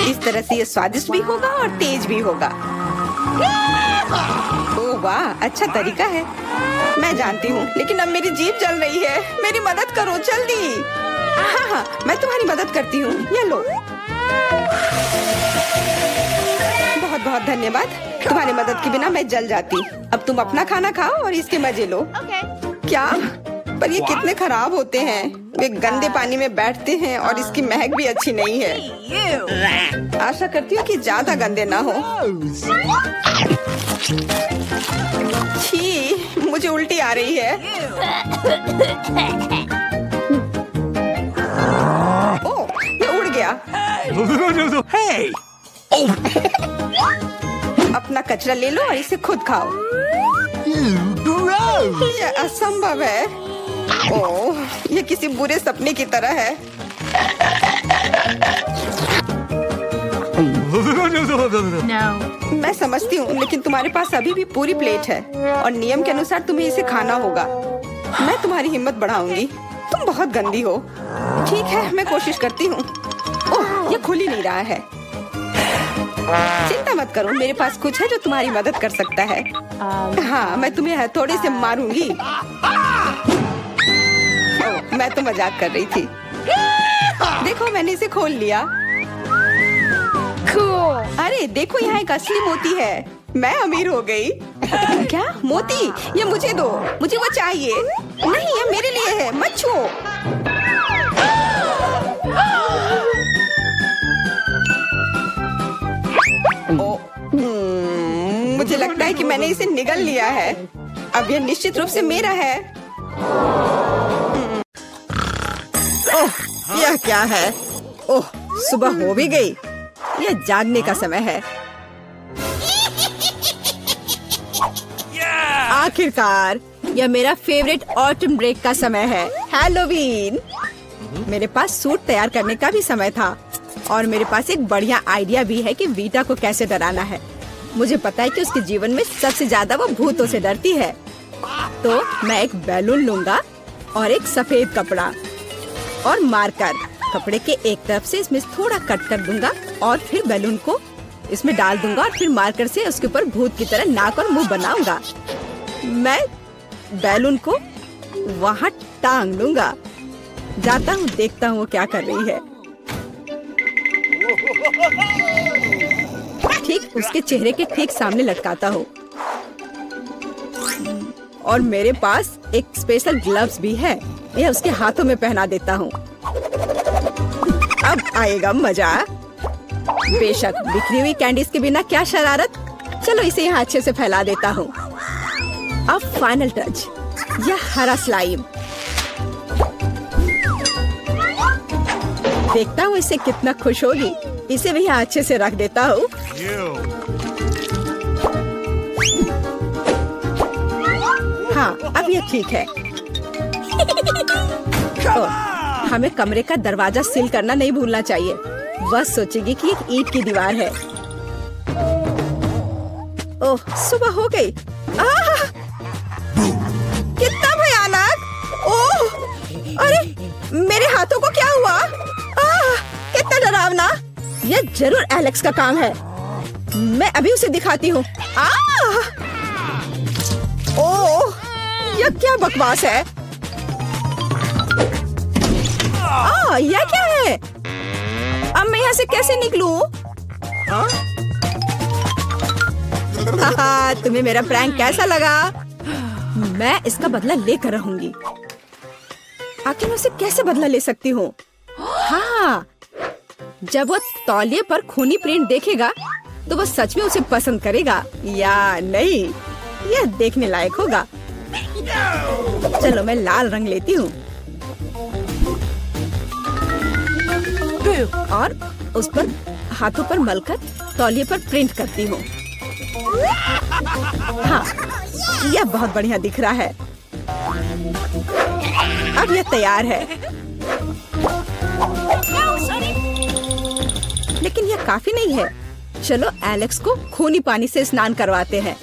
इस तरह से ये स्वादिष्ट भी होगा और तेज भी होगा। ओह वाह, अच्छा तरीका है। मैं जानती हूँ, लेकिन अब मेरी जीभ जल रही है। मेरी मदद करो जल्दी। हाँ, मैं तुम्हारी मदद करती हूँ। ये लो। बहुत बहुत धन्यवाद। तुम्हारी मदद के बिना मैं जल जाती। अब तुम अपना खाना खाओ और इसके मजे लो। Okay. क्या? पर ये कितने खराब होते हैं। वे गंदे पानी में बैठते हैं और इसकी महक भी अच्छी नहीं है। You! आशा करती हूँ कि ज्यादा गंदे ना हो। छी, मुझे उल्टी आ रही है। ओह, ये उड़ गया। Hey! अपना कचरा ले लो और इसे खुद खाओ। Gross! ये असंभव है। ओह, ये किसी बुरे सपने की तरह है। No. मैं समझती हूँ, लेकिन तुम्हारे पास अभी भी पूरी प्लेट है और नियम के अनुसार तुम्हें इसे खाना होगा। मैं तुम्हारी हिम्मत बढ़ाऊंगी। तुम बहुत गंदी हो। ठीक है, मैं कोशिश करती हूँ। ओह, ये खुल ही नहीं रहा है। चिंता मत करो, मेरे पास कुछ है जो तुम्हारी मदद कर सकता है। हाँ, मैं तुम्हें हथौड़े से मारूंगी। ओह, मैं तो मजाक कर रही थी। देखो, मैंने इसे खोल लिया। Cool. अरे देखो, यहाँ एक असली मोती है। मैं अमीर हो गई। क्या मोती? ये मुझे दो, मुझे वो चाहिए। नहीं, ये मेरे लिए है, मत छुओ। मुझे लगता है कि मैंने इसे निगल लिया है। अब यह निश्चित रूप से मेरा है। ओह, यह क्या है? ओह, सुबह हो भी गई। यह जागने का समय है। आखिरकार, यह मेरा फेवरेट ऑटम ब्रेक का समय है, हैलोवीन। मेरे पास सूट तैयार करने का भी समय था और मेरे पास एक बढ़िया आइडिया भी है कि वीटा को कैसे डराना है। मुझे पता है कि उसके जीवन में सबसे ज्यादा वो भूतों से डरती है। तो मैं एक बैलून लूंगा और एक सफेद कपड़ा और मार्कर। कपड़े के एक तरफ से इसमें थोड़ा कट कर दूंगा और फिर बैलून को इसमें डाल दूंगा और फिर मार्कर से उसके ऊपर भूत की तरह नाक और मुंह बनाऊंगा। मैं बैलून को वहाँ टांग लूंगा। जाता हूँ, देखता हूँ वो क्या कर रही है। ठीक उसके चेहरे के ठीक सामने लटकाता हूँ और मेरे पास एक स्पेशल ग्लव्स भी है। यह उसके हाथों में पहना देता हूँ। अब आएगा मजा। बेशक, बिखरी हुई कैंडीज के बिना क्या शरारत। चलो इसे यहाँ अच्छे से फैला देता हूँ। अब फाइनल टच, यह हरा स्लाइम। देखता हूँ इसे कितना खुश होगी। इसे भी यहाँ अच्छे से रख देता हूँ। हाँ, अब ये ठीक है। हमें कमरे का दरवाजा सील करना नहीं भूलना चाहिए। वह सोचेगी कि एक ईंट की दीवार है। ओह, सुबह हो गई। कितना भयानक! ओह, अरे मेरे हाथों को क्या हुआ? कितना डरावना! यह जरूर एलेक्स का काम है। मैं अभी उसे दिखाती हूँ। ओह, यह क्या बकवास है? यह क्या है? अब मैं यहाँ से कैसे निकलूं? तुम्हें मेरा प्रैंक कैसा लगा? मैं इसका बदला लेकर रहूंगी। आखिर मैं उसे कैसे बदला ले सकती हूँ? हाँ, जब वो तौलिए पर खूनी प्रिंट देखेगा तो वो सच में उसे पसंद करेगा या नहीं, यह देखने लायक होगा। चलो मैं लाल रंग लेती हूँ और उस पर हाथों पर मलकर तौलिए पर प्रिंट करती हूँ। हाँ, यह बहुत बढ़िया दिख रहा है। अब यह तैयार है। लेकिन यह काफी नहीं है। चलो एलेक्स को खूनी पानी से स्नान करवाते हैं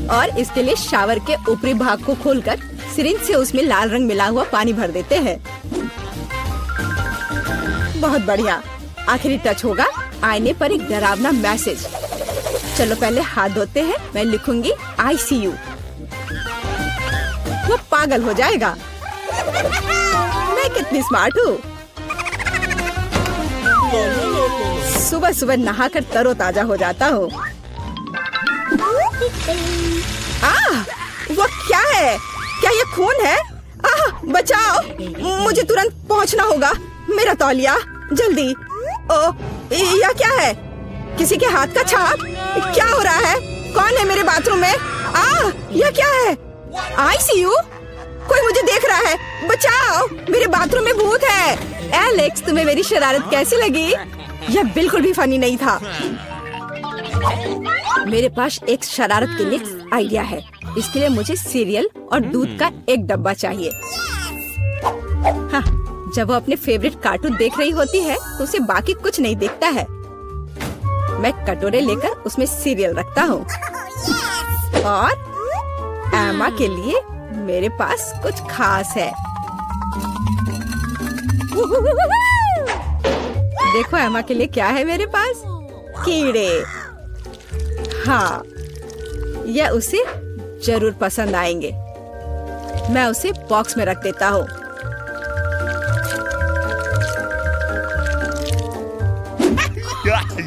और इसके लिए शावर के ऊपरी भाग को खोलकर सिरिंज से उसमें लाल रंग मिला हुआ पानी भर देते हैं। बहुत बढ़िया। आखिरी टच होगा आईने पर एक डरावना मैसेज। चलो पहले हाथ धोते हैं। मैं लिखूंगी ICU। वो पागल हो जाएगा। मैं कितनी स्मार्ट हूँ। सुबह सुबह नहाकर तरोताजा हो जाता हूँ। वो क्या है? क्या ये खून है? बचाओ, मुझे तुरंत पहुँचना होगा। मेरा तौलिया, जल्दी। ओ, यह क्या है? किसी के हाथ का छाप? क्या हो रहा है? कौन है मेरे बाथरूम में? यह क्या है? ICU? कोई मुझे देख रहा है। बचाओ, मेरे बाथरूम में भूत है। एलेक्स, तुम्हें मेरी शरारत कैसी लगी? यह बिल्कुल भी फनी नहीं था। मेरे पास एक शरारत के लिए आइडिया है। इसके लिए मुझे सीरियल और दूध का एक डब्बा चाहिए। हाँ, जब वो अपने फेवरेट कार्टून देख रही होती है तो उसे बाकी कुछ नहीं दिखता है। मैं कटोरे लेकर उसमें सीरियल रखता हूँ और एमा के लिए मेरे पास कुछ खास है। देखो एमा के लिए क्या है मेरे पास। कीड़े। हाँ, यह उसे जरूर पसंद आएंगे। मैं उसे बॉक्स में रख देता हूँ।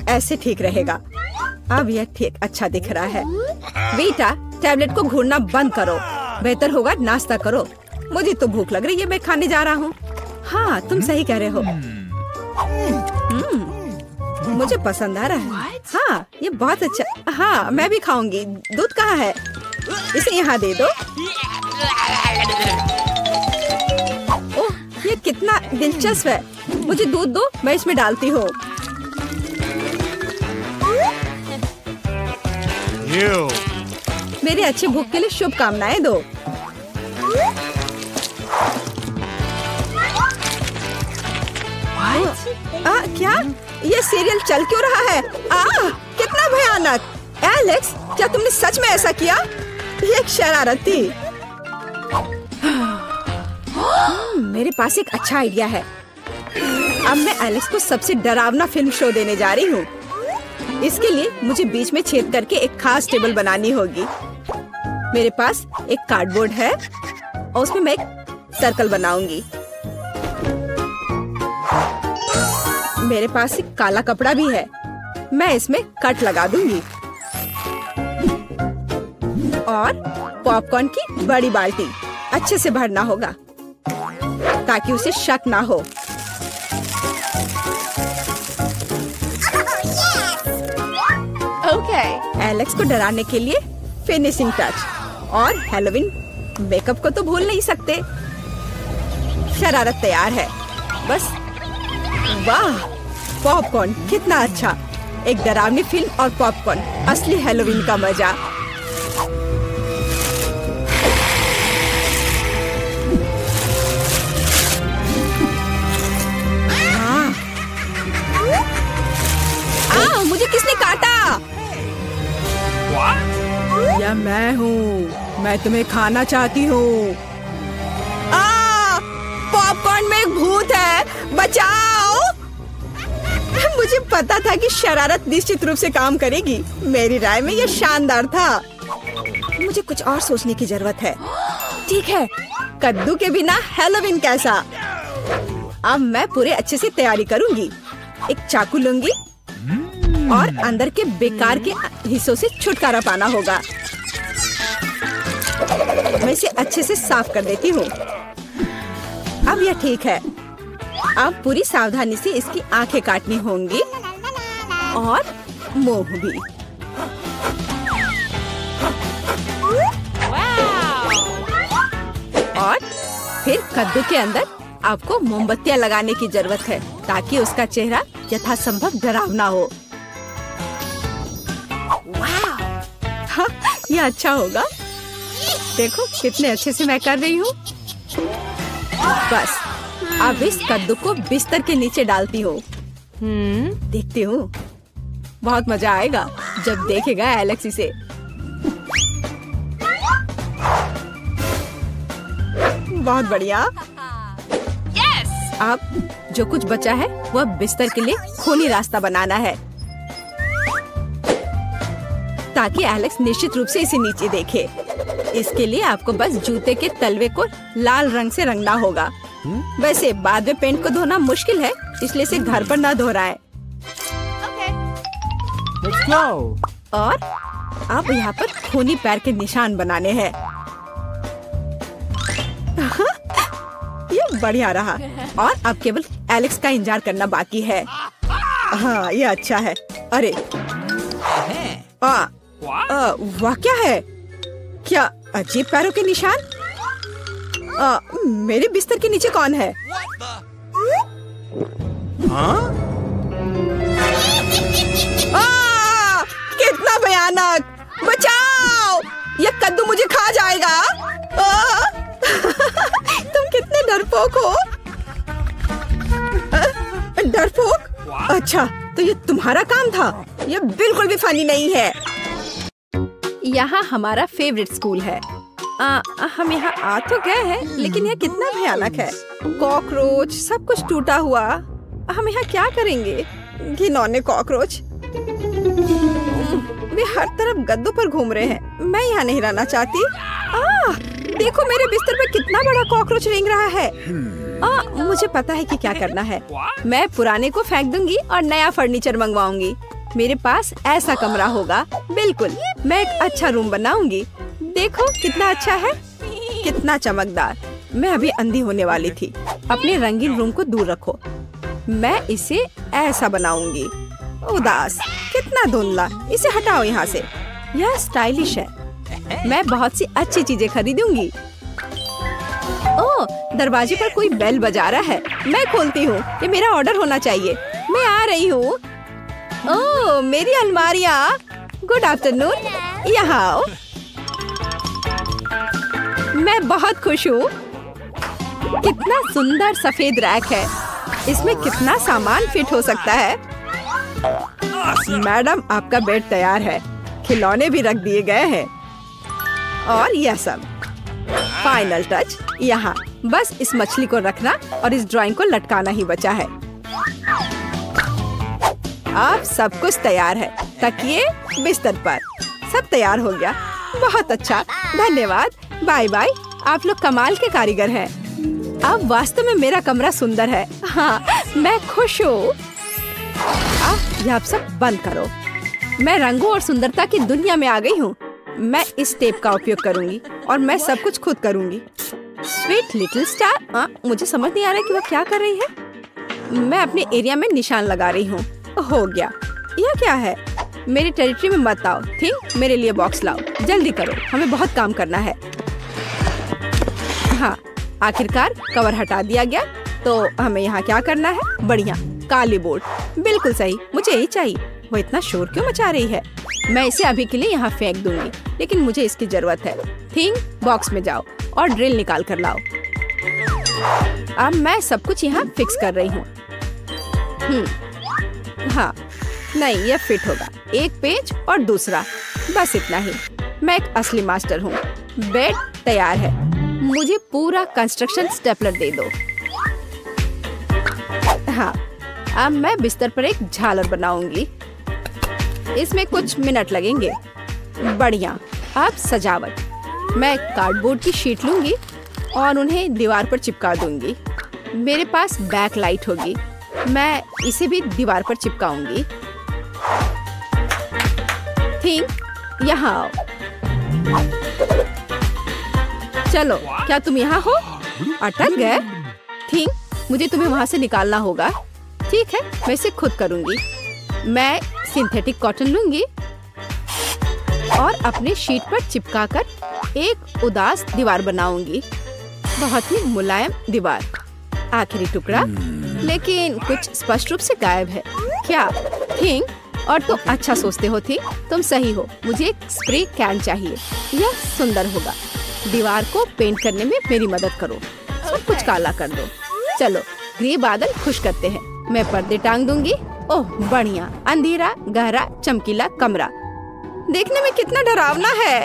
ऐसे ठीक रहेगा। अब यह ठीक अच्छा दिख रहा है। बेटा, टैबलेट को घूरना बंद करो। बेहतर होगा नाश्ता करो। मुझे तो भूख लग रही है। मैं खाने जा रहा हूँ। हाँ, तुम सही कह रहे हो। मुझे पसंद आ रहा है। हाँ, ये बहुत अच्छा। हाँ, मैं भी खाऊंगी। दूध कहाँ है? इसे यहाँ दे दो। ओह, ये कितना दिलचस्प है। मुझे दूध दो, मैं इसमें डालती हूँ। मेरे अच्छे भूख के लिए शुभकामनाएं दो। क्या? ये सीरियल चल क्यों रहा है? कितना भयानक। एलेक्स, क्या तुमने सच में ऐसा किया? ये एक शरारत थी। मेरे पास एक अच्छा आइडिया है। अब मैं एलेक्स को सबसे डरावना फिल्म शो देने जा रही हूँ। इसके लिए मुझे बीच में छेद करके एक खास टेबल बनानी होगी। मेरे पास एक कार्डबोर्ड है और उसमें मैं एक सर्कल बनाऊंगी। मेरे पास एक काला कपड़ा भी है। मैं इसमें कट लगा दूंगी और पॉपकॉर्न की बड़ी बाल्टी अच्छे से भरना होगा ताकि उसे शक ना हो। एलेक्स को डराने के लिए फिनिशिंग टच और हैलोवीन मेकअप को तो भूल नहीं सकते। शरारत तैयार है। बस। वाह, पॉपकॉर्न कितना अच्छा। एक डरावनी फिल्म और पॉपकॉर्न, असली हैलोवीन का मजा। मुझे किसने काटा? या मैं हूँ। मैं तुम्हें खाना चाहती हूँ। पॉपकॉर्न में एक भूत है। बचाओ। मुझे पता था कि शरारत निश्चित रूप से काम करेगी। मेरी राय में यह शानदार था। मुझे कुछ और सोचने की जरूरत है। ठीक है, कद्दू के बिना हैलोवीन कैसा? अब मैं पूरे अच्छे से तैयारी करूंगी। एक चाकू लूंगी और अंदर के बेकार के हिस्सों से छुटकारा पाना होगा। मैं इसे अच्छे से साफ कर देती हूँ। अब यह ठीक है। अब पूरी सावधानी से इसकी आंखें काटनी होंगी और मुंह भी। और फिर कद्दू के अंदर आपको मोमबत्तियां लगाने की जरूरत है ताकि उसका चेहरा यथासंभव डरावना हो। हाँ, यह अच्छा होगा। देखो कितने अच्छे से मैं कर रही हूँ। बस अब इस कद्दू को बिस्तर के नीचे डालती हूँ। देखती हूँ, बहुत मजा आएगा जब देखेगा एलेक्स इसे। बहुत बढ़िया। अब जो कुछ बचा है वह बिस्तर के लिए खूनी रास्ता बनाना है, ताकि एलेक्स निश्चित रूप से इसे नीचे देखे। इसके लिए आपको बस जूते के तलवे को लाल रंग से रंगना होगा। वैसे बाद में पेंट को धोना मुश्किल है, इसलिए इसे घर पर ना दोहराएं। Let's go. और अब यहाँ पर खूनी पैर के निशान बनाने हैं। ये बढ़िया रहा। और अब केवल एलेक्स का इंतजार करना बाकी है। हाँ, ये अच्छा है। अरे वाह, क्या है? क्या अजीब पैरों के निशान? मेरे बिस्तर के नीचे कौन है? कितना भयानक! बचाओ! ये कद्दू मुझे खा जाएगा। तुम कितने डरपोक हो। डरपोक? अच्छा, तो ये तुम्हारा काम था। ये बिल्कुल भी फनी नहीं है। यहाँ हमारा फेवरेट स्कूल है। हम यहाँ आ तो गए हैं, लेकिन यह कितना भयानक है। कॉकरोच, सब कुछ टूटा हुआ। हम यहाँ क्या करेंगे? घिनौने कॉकरोच, वे हर तरफ गद्दों पर घूम रहे हैं। मैं यहाँ नहीं रहना चाहती। देखो मेरे बिस्तर पे कितना बड़ा कॉकरोच रेंग रहा है। मुझे पता है कि क्या करना है। मैं पुराने को फेंक दूंगी और नया फर्नीचर मंगवाऊंगी। मेरे पास ऐसा कमरा होगा। बिल्कुल, मैं एक अच्छा रूम बनाऊंगी। देखो कितना अच्छा है, कितना चमकदार। मैं अभी अंधी होने वाली थी। अपने रंगीन रूम को दूर रखो। मैं इसे ऐसा बनाऊंगी। उदास, कितना धुंधला। इसे हटाओ यहाँ से। यह स्टाइलिश है। मैं बहुत सी अच्छी चीजें खरीदूंगी। ओह, दरवाजे पर कोई बेल बजा रहा है। मैं खोलती हूँ। ये मेरा ऑर्डर होना चाहिए। मैं आ रही हूँ। ओह, मेरी अलमारियाँ। गुड आफ्टरनून, यहाँ आओ। मैं बहुत खुश हूँ। कितना सुंदर सफेद रैक है। इसमें कितना सामान फिट हो सकता है। मैडम, आपका बेड तैयार है। खिलौने भी रख दिए गए हैं। और यह सब फाइनल टच यहाँ। बस इस मछली को रखना और इस ड्राइंग को लटकाना ही बचा है। अब सब कुछ तैयार है। तकिए, बिस्तर पर, सब तैयार हो गया। बहुत अच्छा, धन्यवाद। Bye bye. आप लोग कमाल के कारीगर हैं। अब वास्तव में मेरा कमरा सुंदर है। हाँ, मैं खुश हूँ। अब आप सब बंद करो। मैं रंगों और सुंदरता की दुनिया में आ गई हूँ। मैं इस टेप का उपयोग करूंगी और मैं सब कुछ खुद करूंगी। Sweet little star. मुझे समझ नहीं आ रहा कि वो क्या कर रही है। मैं अपने एरिया में निशान लगा रही हूँ। हो गया। यह क्या है? मेरी टेरिटरी में मत आओ। थिंक, मेरे लिए बॉक्स लाओ। जल्दी करो, हमें बहुत काम करना है। हाँ, आखिरकार कवर हटा दिया गया। तो हमें यहाँ क्या करना है? बढ़िया, काली बोर्ड। बिल्कुल सही, मुझे यही चाहिए। वो इतना शोर क्यों मचा रही है? मैं इसे अभी के लिए यहाँ फेंक दूंगी, लेकिन मुझे इसकी जरूरत है। थिंक, बॉक्स में जाओ और ड्रिल निकाल कर लाओ। अब मैं सब कुछ यहाँ फिक्स कर रही हूँ। हाँ, नहीं, यह फिट होगा। एक पेज और दूसरा, बस इतना ही। मैं एक असली मास्टर हूँ। बेड तैयार है। मुझे पूरा कंस्ट्रक्शन स्टेपलर दे दो। हाँ, अब मैं बिस्तर पर एक झालर बनाऊंगी। इसमें कुछ मिनट लगेंगे। बढ़िया। अब सजावट। मैं कार्डबोर्ड की शीट लूंगी और उन्हें दीवार पर चिपका दूंगी। मेरे पास बैक लाइट होगी। मैं इसे भी दीवार पर चिपकाऊंगी। थिंक, यहाँ आओ। चलो, क्या तुम यहाँ हो? अटक गए? थिंक, मुझे तुम्हें वहाँ से निकालना होगा। ठीक है, मैं इसे खुद करूंगी। मैं सिंथेटिक कॉटन लूंगी और अपने शीट पर चिपकाकर एक उदास दीवार बनाऊंगी। बहुत ही मुलायम दीवार। आखिरी टुकड़ा, लेकिन कुछ स्पष्ट रूप से गायब है। क्या? थिंक, और तुम अच्छा सोचते हो। थिंक, तुम सही हो। मुझे एक स्प्रे कैन चाहिए। यह सुंदर होगा। दीवार को पेंट करने में मेरी मदद करो। सब कुछ काला कर दो। चलो ग्रे बादल खुश करते हैं। मैं पर्दे टांग दूंगी। ओह बढ़िया, अंधेरा गहरा चमकीला कमरा। देखने में कितना डरावना है।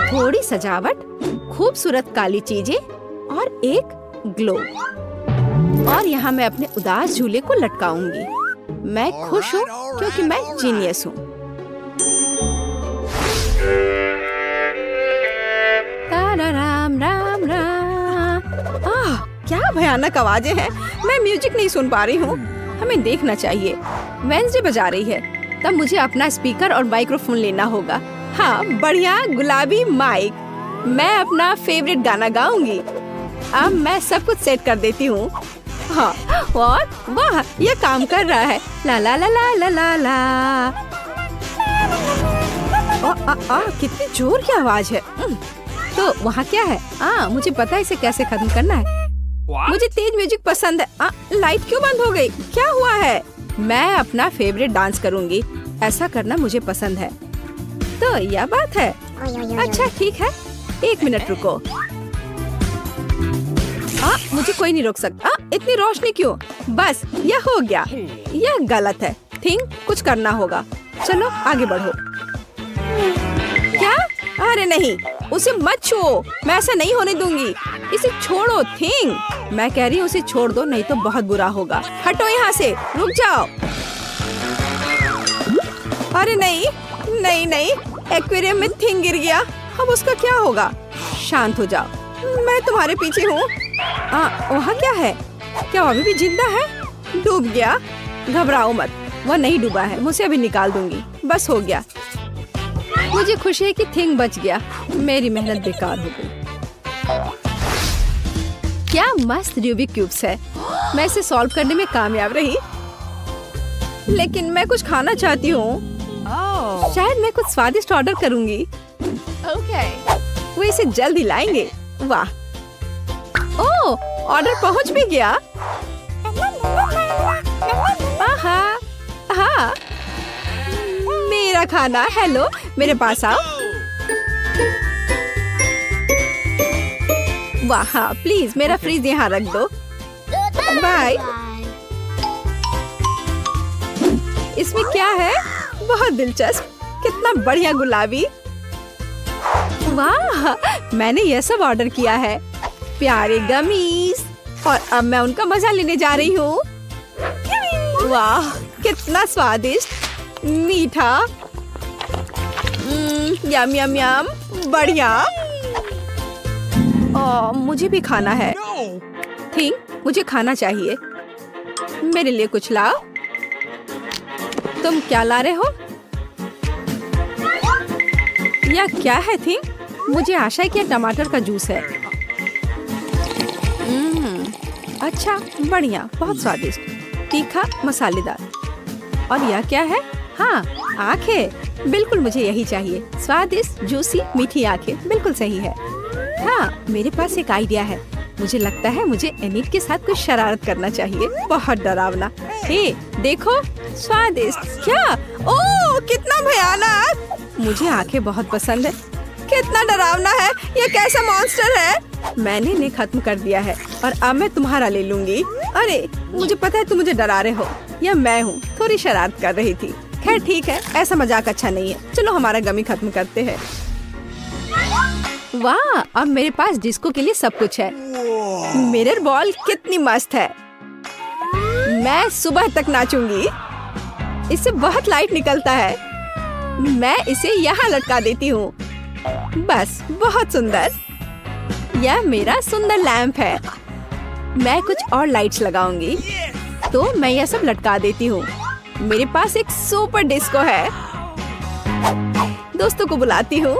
थोड़ी सजावट, खूबसूरत काली चीजें और एक ग्लो। और यहाँ मैं अपने उदास झूले को लटकाऊंगी। मैं खुश हूँ क्योंकि मैं जीनियस हूँ। राम राम राम। क्या भयानक आवाजें हैं। मैं म्यूजिक नहीं सुन पा रही हूँ। हमें देखना चाहिए। वेंसडे बजा रही है, तब मुझे अपना स्पीकर और माइक्रोफोन लेना होगा। हाँ बढ़िया, गुलाबी माइक। मैं अपना फेवरेट गाना गाऊंगी। अब मैं सब कुछ सेट कर देती हूँ। हाँ, और वाह, ये काम कर रहा है। ला ला ला ला ला ला ला। कितनी जोर की आवाज है। तो वहाँ क्या है? मुझे पता है इसे कैसे खत्म करना है। मुझे तेज म्यूजिक पसंद है। लाइट क्यों बंद हो गई? क्या हुआ है? मैं अपना फेवरेट डांस करूँगी। ऐसा करना मुझे पसंद है। तो यह बात है। अच्छा ठीक है, 1 मिनट रुको। मुझे कोई नहीं रोक सकता। इतनी रोशनी क्यों? बस यह हो गया। यह गलत है। थिंग, कुछ करना होगा। चलो आगे बढ़ो। क्या? अरे नहीं, उसे मत छुओ। मैं ऐसा नहीं होने दूंगी। इसे छोड़ो थिंग। मैं कह रही हूँ उसे छोड़ दो, नहीं तो बहुत बुरा होगा। हटो यहाँ से, रुक जाओ। अरे नहीं नहीं नहीं, एक्वेरियम में थिंग गिर गया। अब उसका क्या होगा? शांत हो जाओ, मैं तुम्हारे पीछे हूँ। वहाँ क्या है? क्या वो अभी भी जिंदा है? डूब गया? घबराओ मत, वो नहीं डूबा है। मुझे अभी निकाल दूंगी। बस हो गया। मुझे खुशी है कि थिंग बच गया। मेरी मेहनत बेकार हो गई। क्या मस्त रूबिक क्यूब्स है। मैं इसे सॉल्व करने में कामयाब रही, लेकिन मैं कुछ खाना चाहती हूँ। शायद मैं कुछ स्वादिष्ट ऑर्डर करूँगी। वो इसे जल्दी लाएंगे। वाह, ओह, ऑर्डर पहुँच भी गया। हाँ, मेरा खाना। हेलो, मेरे पास आओ। वाह, हाँ, प्लीज मेरा फ्रिज यहाँ रख दो। बाय। इसमें क्या है? बहुत दिलचस्प। कितना बढ़िया गुलाबी। वाह, मैंने यह सब ऑर्डर किया है। प्यारे गमीज, और अब मैं उनका मजा लेने जा रही हूँ। वाह, कितना स्वादिष्ट, मीठा। यम यम यम, बढ़िया। मुझे भी खाना है। थिंग, मुझे खाना चाहिए। मेरे लिए कुछ लाओ। तुम क्या ला रहे हो? यह क्या है थिंग? मुझे आशा है कि यह टमाटर का जूस है। अच्छा, बढ़िया, बहुत स्वादिष्ट, तीखा, मसालेदार। और यह क्या है? हाँ, आंखें। बिल्कुल मुझे यही चाहिए। स्वादिष्ट, जूसी, मीठी आंखें। बिल्कुल सही है। हाँ, मेरे पास एक आइडिया है। मुझे लगता है मुझे एनिट के साथ कुछ शरारत करना चाहिए। बहुत डरावना। हे, देखो, स्वादिष्ट। क्या? ओह, कितना भयानक। मुझे आंखें बहुत पसंद है। कितना डरावना है। ये कैसा मॉन्स्टर है? मैंने इन्हें खत्म कर दिया है और अब मैं तुम्हारा ले लूंगी। अरे, मुझे पता है तुम मुझे डरा रहे हो। यह मैं हूँ, थोड़ी शरारत कर रही थी। खैर ठीक है, ऐसा मजाक अच्छा नहीं है। चलो हमारा गमी खत्म करते हैं। वाह, अब मेरे पास डिस्को के लिए सब कुछ है। मिरर बॉल कितनी मस्त है। मैं सुबह तक नाचूंगी। इससे बहुत लाइट निकलता है। मैं इसे यहाँ लटका देती हूँ। बस, बहुत सुंदर। यह मेरा सुंदर लैंप है। मैं कुछ और लाइट्स लगाऊंगी। तो मैं यह सब लटका देती हूँ। मेरे पास एक सुपर डिस्को है। दोस्तों को बुलाती हूँ।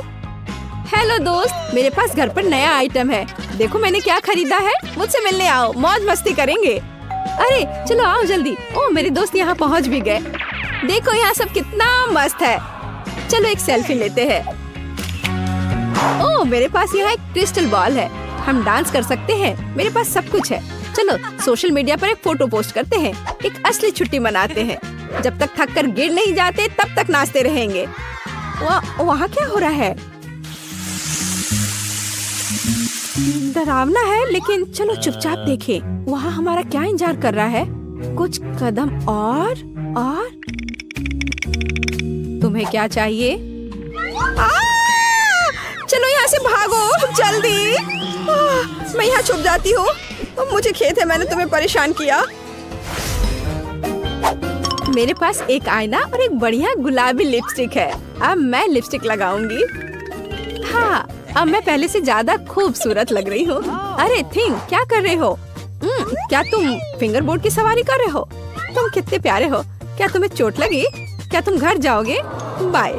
हेलो दोस्त, मेरे पास घर पर नया आइटम है। देखो मैंने क्या खरीदा है। मुझसे मिलने आओ, मौज मस्ती करेंगे। अरे चलो आओ जल्दी। ओह, मेरे दोस्त यहाँ पहुँच भी गए। देखो यहाँ सब कितना मस्त है। चलो एक सेल्फी लेते हैं। ओह, मेरे पास यहाँ एक क्रिस्टल बॉल है। हम डांस कर सकते हैं। मेरे पास सब कुछ है। चलो सोशल मीडिया पर एक फोटो पोस्ट करते हैं। एक असली छुट्टी मनाते हैं। जब तक थक कर गिर नहीं जाते तब तक नाचते रहेंगे। वहाँ क्या हो रहा है? डरावना है, लेकिन चलो चुपचाप देखें। वहाँ हमारा क्या इंतजार कर रहा है? कुछ कदम और तुम्हें क्या चाहिए? चलो यहाँ से भागो जल्दी। मैं यहाँ छुप जाती हूँ। मुझे खेद है मैंने तुम्हें परेशान किया। मेरे पास एक आईना और एक बढ़िया गुलाबी लिपस्टिक है। अब मैं लिपस्टिक लगाऊंगी। हाँ, अब मैं पहले से ज्यादा खूबसूरत लग रही हूँ। अरे थिंग, क्या कर रहे हो? क्या तुम फिंगर बोर्ड की सवारी कर रहे हो? तुम कितने प्यारे हो। क्या तुम्हें चोट लगी? क्या तुम घर जाओगे? बाय।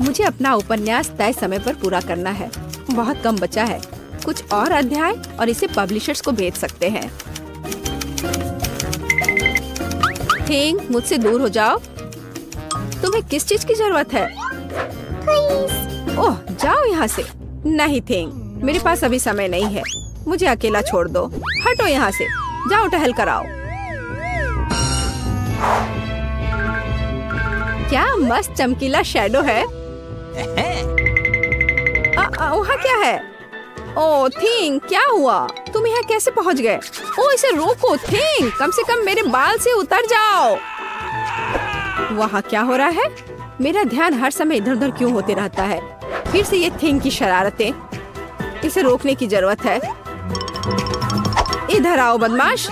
मुझे अपना उपन्यास तय समय पर पूरा करना है। बहुत कम बचा है। कुछ और अध्याय और इसे पब्लिशर्स को बेच सकते हैं। थिंग, मुझसे दूर हो जाओ। तुम्हें किस चीज की जरूरत है? ओह, जाओ यहाँ से। नहीं थिंग, मेरे पास अभी समय नहीं है। मुझे अकेला छोड़ दो। हटो यहाँ से। जाओ टहल कर आओ। क्या मस्त चमकीला शैडो है। वहाँ क्या है? ओह थिंग, क्या हुआ? तुम यहाँ कैसे पहुँच गए? ओह, इसे रोको थिंग। कम से कम मेरे बाल से उतर जाओ। वहाँ क्या हो रहा है? मेरा ध्यान हर समय इधर उधर क्यों होते रहता है? फिर से ये थिंग की शरारतें। इसे रोकने की जरूरत है। इधर आओ बदमाश।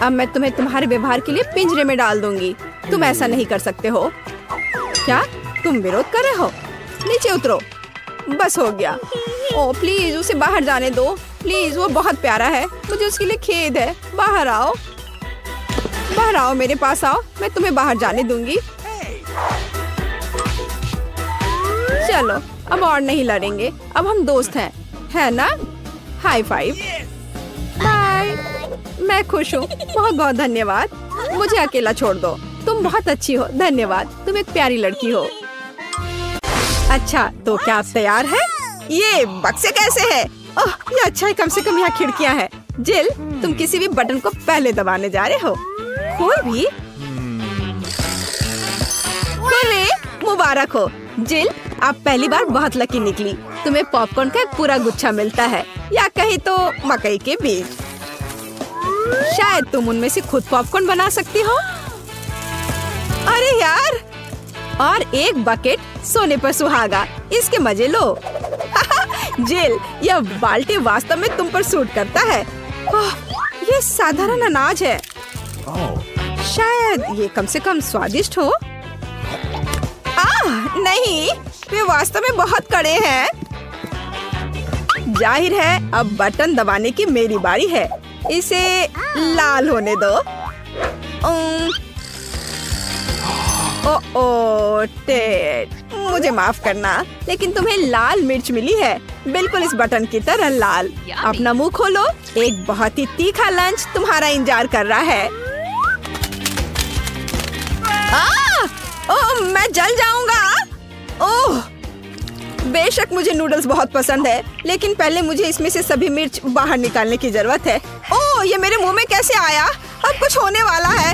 अब मैं तुम्हें तुम्हारे व्यवहार के लिए पिंजरे में डाल दूंगी। तुम ऐसा नहीं कर सकते हो। क्या तुम विरोध कर रहे हो? नीचे उतरो। बस हो गया। ओह प्लीज, उसे बाहर जाने दो प्लीज। वो बहुत प्यारा है। मुझे उसके लिए खेद है। बाहर आओ, बाहर आओ, मेरे पास आओ। मैं तुम्हें बाहर जाने दूंगी। चलो, अब और नहीं लड़ेंगे। अब हम दोस्त हैं, है ना? High five. बाय। मैं खुश हूँ। बहुत बहुत धन्यवाद। मुझे अकेला छोड़ दो। तुम बहुत अच्छी हो। धन्यवाद। तुम एक प्यारी लड़की हो। अच्छा, तो क्या आप तैयार हैं? ये बक्से कैसे है? ओह, ये अच्छा है, कम से कम यहाँ खिड़कियाँ हैं। जिल, तुम किसी भी बटन को पहले दबाने जा रहे हो? कोई भी? अरे, मुबारक हो जिल। आप पहली बार बहुत लकी निकली। तुम्हें पॉपकॉर्न का एक पूरा गुच्छा मिलता है, या कहीं तो मकई के बीज। शायद तुम उनमें से खुद पॉपकॉर्न बना सकती हो। अरे यार, और एक बकेट सोने पर सुहागा। इसके मजे लो। जिल, यह बाल्टी वास्तव में तुम पर सूट करता है। ये साधारण अनाज है। शायद ये कम से कम स्वादिष्ट हो। नहीं, वे वास्तव में बहुत कड़े हैं। जाहिर है अब बटन दबाने की मेरी बारी है। इसे लाल होने दो। ओह टेड, मुझे माफ करना, लेकिन तुम्हें लाल मिर्च मिली है, बिल्कुल इस बटन की तरह लाल। अपना मुंह खोलो। एक बहुत ही तीखा लंच तुम्हारा इंतजार कर रहा है। ओह, मैं जल जाऊंगा। ओह, बेशक मुझे नूडल्स बहुत पसंद है, लेकिन पहले मुझे इसमें से सभी मिर्च बाहर निकालने की जरूरत है। ओह, ये मेरे मुंह में कैसे आया? अब कुछ होने वाला है।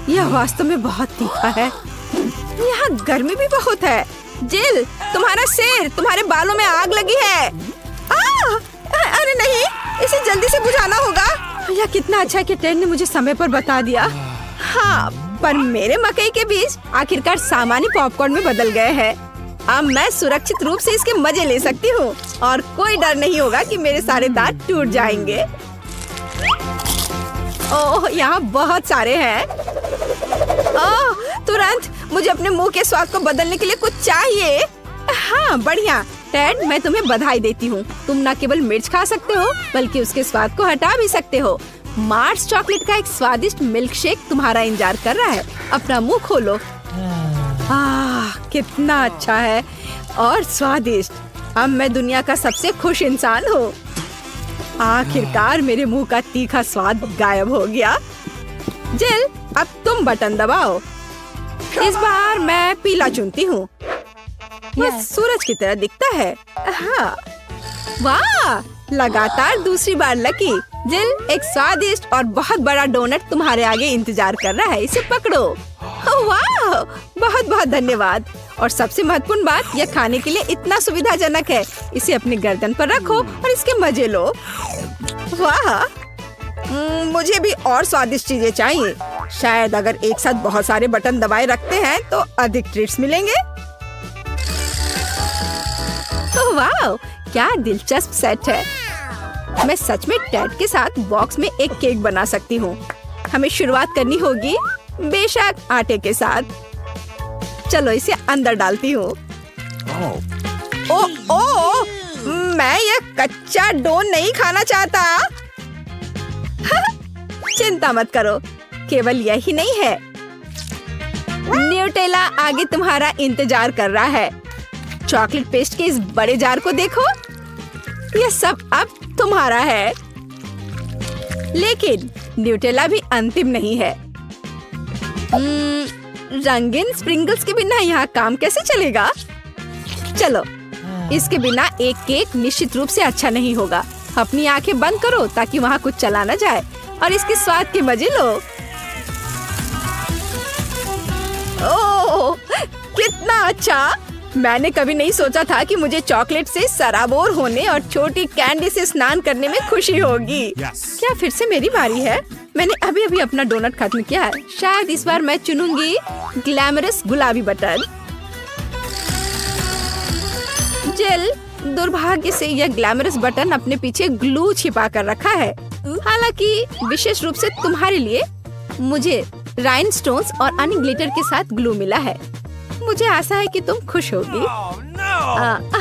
यह वास्तव में बहुत तीखा है। यहाँ गर्मी भी बहुत है। जिल, तुम्हारा सिर, तुम्हारे बालों में आग लगी है। अरे नहीं, इसे जल्दी से बुझाना होगा। यह कितना अच्छा है कि टेड ने मुझे समय पर बता दिया। हाँ, पर मेरे मकई के बीज आखिरकार सामान्य पॉपकॉर्न में बदल गए हैं। अब मैं सुरक्षित रूप से इसके मजे ले सकती हूँ और कोई डर नहीं होगा कि मेरे सारे दांत टूट जाएंगे। ओह, यहाँ बहुत सारे हैं। ओह, तुरंत मुझे अपने मुंह के स्वाद को बदलने के लिए कुछ चाहिए। हाँ, बढ़िया। टेड, मैं तुम्हें बधाई देती हूँ। तुम न केवल मिर्च खा सकते हो, बल्कि उसके स्वाद को हटा भी सकते हो। मार्स चॉकलेट का एक स्वादिष्ट मिल्क शेक तुम्हारा इंतजार कर रहा है। अपना मुंह खोलो। कितना अच्छा है और स्वादिष्ट। अब मैं दुनिया का सबसे खुश इंसान हूँ। आखिरकार मेरे मुंह का तीखा स्वाद गायब हो गया। जिल, अब तुम बटन दबाओ। इस बार मैं पीला चुनती हूँ। यह सूरज की तरह दिखता है। हाँ, वाह, लगातार दूसरी बार लकी। जिल, एक स्वादिष्ट और बहुत बड़ा डोनट तुम्हारे आगे इंतजार कर रहा है। इसे पकड़ो। वाह, बहुत बहुत धन्यवाद। और सबसे महत्वपूर्ण बात, यह खाने के लिए इतना सुविधाजनक है। इसे अपनी गर्दन पर रखो और इसके मजे लो। वाह, मुझे भी और स्वादिष्ट चीजें चाहिए। शायद अगर एक साथ बहुत सारे बटन दबाए रखते हैं तो अधिक ट्रीट्स मिलेंगे। तो वाह, क्या दिलचस्प सेट है। मैं सच में टेड के साथ बॉक्स में एक केक बना सकती हूँ। हमें शुरुआत करनी होगी बेशक आटे के साथ। चलो इसे अंदर डालती हूँ। ओ, मैं ये कच्चा डो नहीं खाना चाहता। चिंता मत करो, केवल यही नहीं है। न्यूटेला आगे तुम्हारा इंतजार कर रहा है। चॉकलेट पेस्ट के इस बड़े जार को देखो, यह सब अब तुम्हारा है। लेकिन न्यूटेला भी अंतिम नहीं है। रंगीन स्प्रिंगल्स के बिना यहाँ काम कैसे चलेगा? चलो, इसके बिना एक केक निश्चित रूप से अच्छा नहीं होगा। अपनी आंखें बंद करो ताकि वहाँ कुछ चला ना जाए और इसके स्वाद के मजे लो। ओह, कितना अच्छा! मैंने कभी नहीं सोचा था कि मुझे चॉकलेट से सराबोर होने और छोटी कैंडी से स्नान करने में खुशी होगी। क्या फिर से मेरी बारी है? मैंने अभी अभी अपना डोनट खत्म किया है। शायद इस बार मैं चुनूंगी ग्लैमरस गुलाबी बटन। जेल, दुर्भाग्य से यह ग्लैमरस बटन अपने पीछे ग्लू छिपा कर रखा है। हालांकि विशेष रूप से तुम्हारे लिए मुझे राइनस्टोन्स और अन्य ग्लिटर के साथ ग्लू मिला है। मुझे आशा है कि तुम खुश होगी।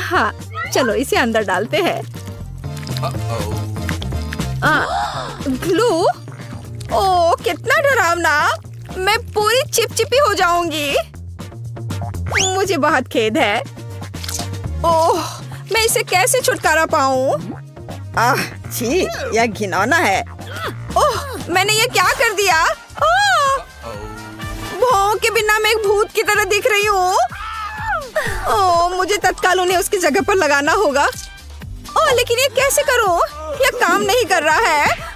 हाँ, चलो इसे अंदर डालते हैं। ग्लू? ओह, कितना डरावना! मैं पूरी चिपचिपी हो जाऊंगी। मुझे बहुत खेद है। ओह, मैं इसे कैसे छुटकारा पाऊं? छी, यह घिनौना है। ओह, मैंने ये क्या कर दिया? भौं के बिना मैं एक भूत की तरह दिख रही हूँ। ओह, मुझे तत्काल उन्हें उसकी जगह पर लगाना होगा। ओह, लेकिन ये कैसे करूँ? यह काम नहीं कर रहा है।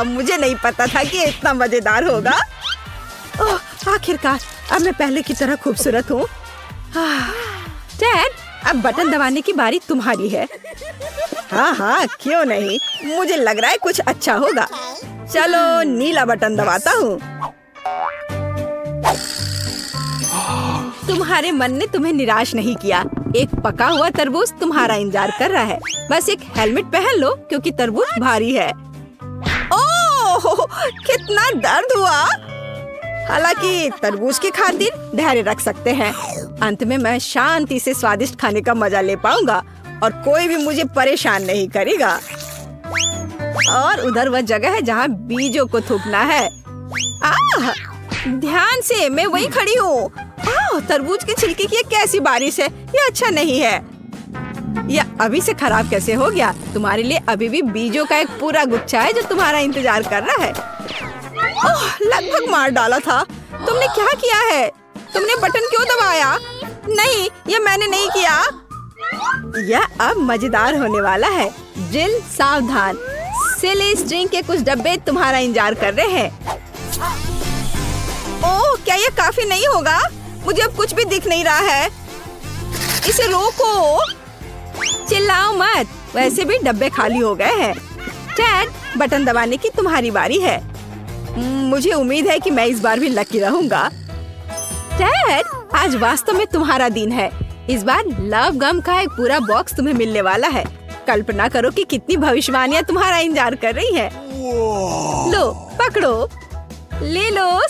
मुझे नहीं पता था कि ये इतना मजेदार होगा। ओह, आखिरकार अब मैं पहले की तरह खूबसूरत हूँ। डैड, अब बटन दबाने की बारी तुम्हारी है। हाँ, क्यों नहीं? मुझे लग रहा है कुछ अच्छा होगा। चलो नीला बटन दबाता हूँ। तुम्हारे मन ने तुम्हें निराश नहीं किया। एक पका हुआ तरबूज तुम्हारा इंतजार कर रहा है। बस एक हेलमेट पहन लो क्योंकि तरबूज भारी है। ओह, कितना दर्द हुआ! हालांकि तरबूज की खातिर धैर्य रख सकते हैं। अंत में मैं शांति से स्वादिष्ट खाने का मजा ले पाऊंगा और कोई भी मुझे परेशान नहीं करेगा। और उधर वह जगह है जहाँ बीजों को थूकना है। ध्यान से, मैं वही खड़ी हूँ। तरबूज के छिलके की कैसी बारिश है! ये अच्छा नहीं है। यह अभी से खराब कैसे हो गया? तुम्हारे लिए अभी भी बीजों का एक पूरा गुच्छा है जो तुम्हारा इंतजार कर रहा है। ओह, लगभग मार डाला था। तुमने क्या किया है? तुमने बटन क्यों दबाया? नहीं, यह मैंने नहीं किया। यह अब मजेदार होने वाला है। जिल, सावधान, सिली स्ट्रिंग के कुछ डब्बे तुम्हारा इंतजार कर रहे हैं। ओह, क्या यह काफी नहीं होगा? मुझे अब कुछ भी दिख नहीं रहा है। इसे रोको। चिल्लाओ मत, वैसे भी डब्बे खाली हो गए हैं। डैड, बटन दबाने की तुम्हारी बारी है। मुझे उम्मीद है कि मैं इस बार भी लकी रहूंगा। डैड, आज वास्तव में तुम्हारा दिन है। इस बार लव गम का एक पूरा बॉक्स तुम्हें मिलने वाला है। कल्पना करो कि कितनी भविष्यवाणियां तुम्हारा इंतजार कर रही है। लो, पकड़ो, ले लो।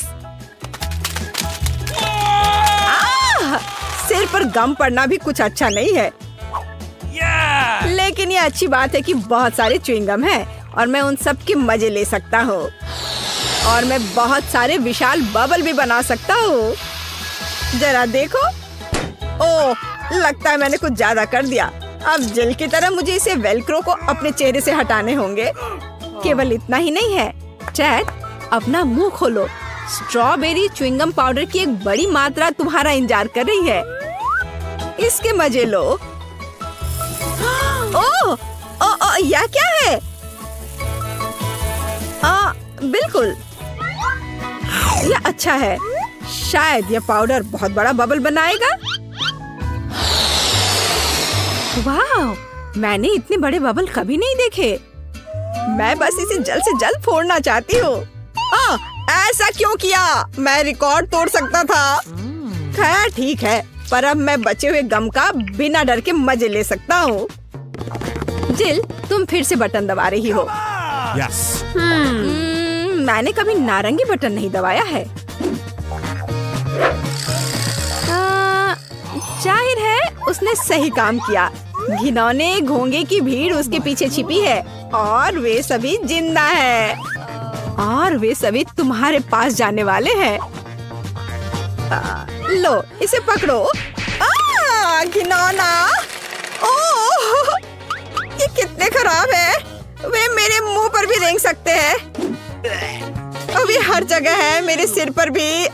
सिर पर गम पड़ना भी कुछ अच्छा नहीं है। लेकिन ये अच्छी बात है कि बहुत सारे च्युइंगम हैं और मैं उन सब के मजे ले सकता हूँ। और मैं बहुत सारे विशाल बबल भी बना सकता हूँ। जरा देखो। ओह, लगता है मैंने कुछ ज्यादा कर दिया। अब जेल की तरह मुझे इसे वेलक्रो को अपने चेहरे से हटाने होंगे। केवल इतना ही नहीं है। चैट, अपना मुंह खोलो। स्ट्रॉबेरी च्युइंगम पाउडर की एक बड़ी मात्रा तुम्हारा इंतजार कर रही है। इसके मजे लो। ओह, यह क्या है? बिल्कुल, यह अच्छा है। शायद ये पाउडर बहुत बड़ा बबल बनाएगा। वाह, मैंने इतने बड़े बबल कभी नहीं देखे। मैं बस इसे जल्द से जल्द फोड़ना चाहती हूँ। ऐसा क्यों किया? मैं रिकॉर्ड तोड़ सकता था। खैर ठीक है, पर अब मैं बचे हुए गम का बिना डर के मजे ले सकता हूँ। जिल, तुम फिर से बटन दबा रही हो। Yes. मैंने कभी नारंगी बटन नहीं दबाया है। जाहिर है उसने सही काम किया। घिनौने घोंगे की भीड़ उसके पीछे छिपी है और वे सभी जिंदा है और वे सभी तुम्हारे पास जाने वाले हैं। लो, इसे पकड़ो। घिनौना! ओह, ये कितने खराब है। वे मेरे मुंह पर भी रेंग सकते हैं। अभी हर जगह है, मेरे सिर पर भी।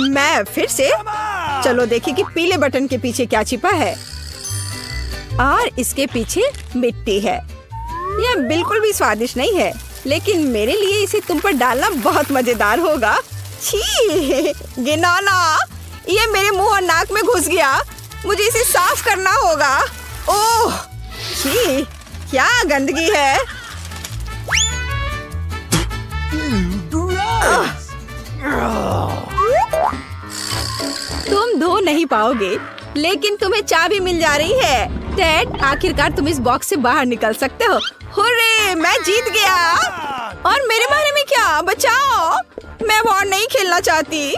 मैं फिर से। चलो देखिए कि पीले बटन के पीछे क्या छिपा है। और इसके पीछे मिट्टी है। यह बिल्कुल भी स्वादिष्ट नहीं है, लेकिन मेरे लिए इसे तुम पर डालना बहुत मजेदार होगा। छी, घिनौना! ये मेरे मुंह और नाक में घुस गया। मुझे इसे साफ करना होगा। ओह, छी, क्या गंदगी है। तुम धो नहीं पाओगे, लेकिन तुम्हें चाबी मिल जा रही है। टेड, आखिरकार तुम इस बॉक्स से बाहर निकल सकते हो। हुर्रे, मैं जीत गया। और मेरे बारे में क्या? बचाओ, मैं वॉर नहीं खेलना चाहती।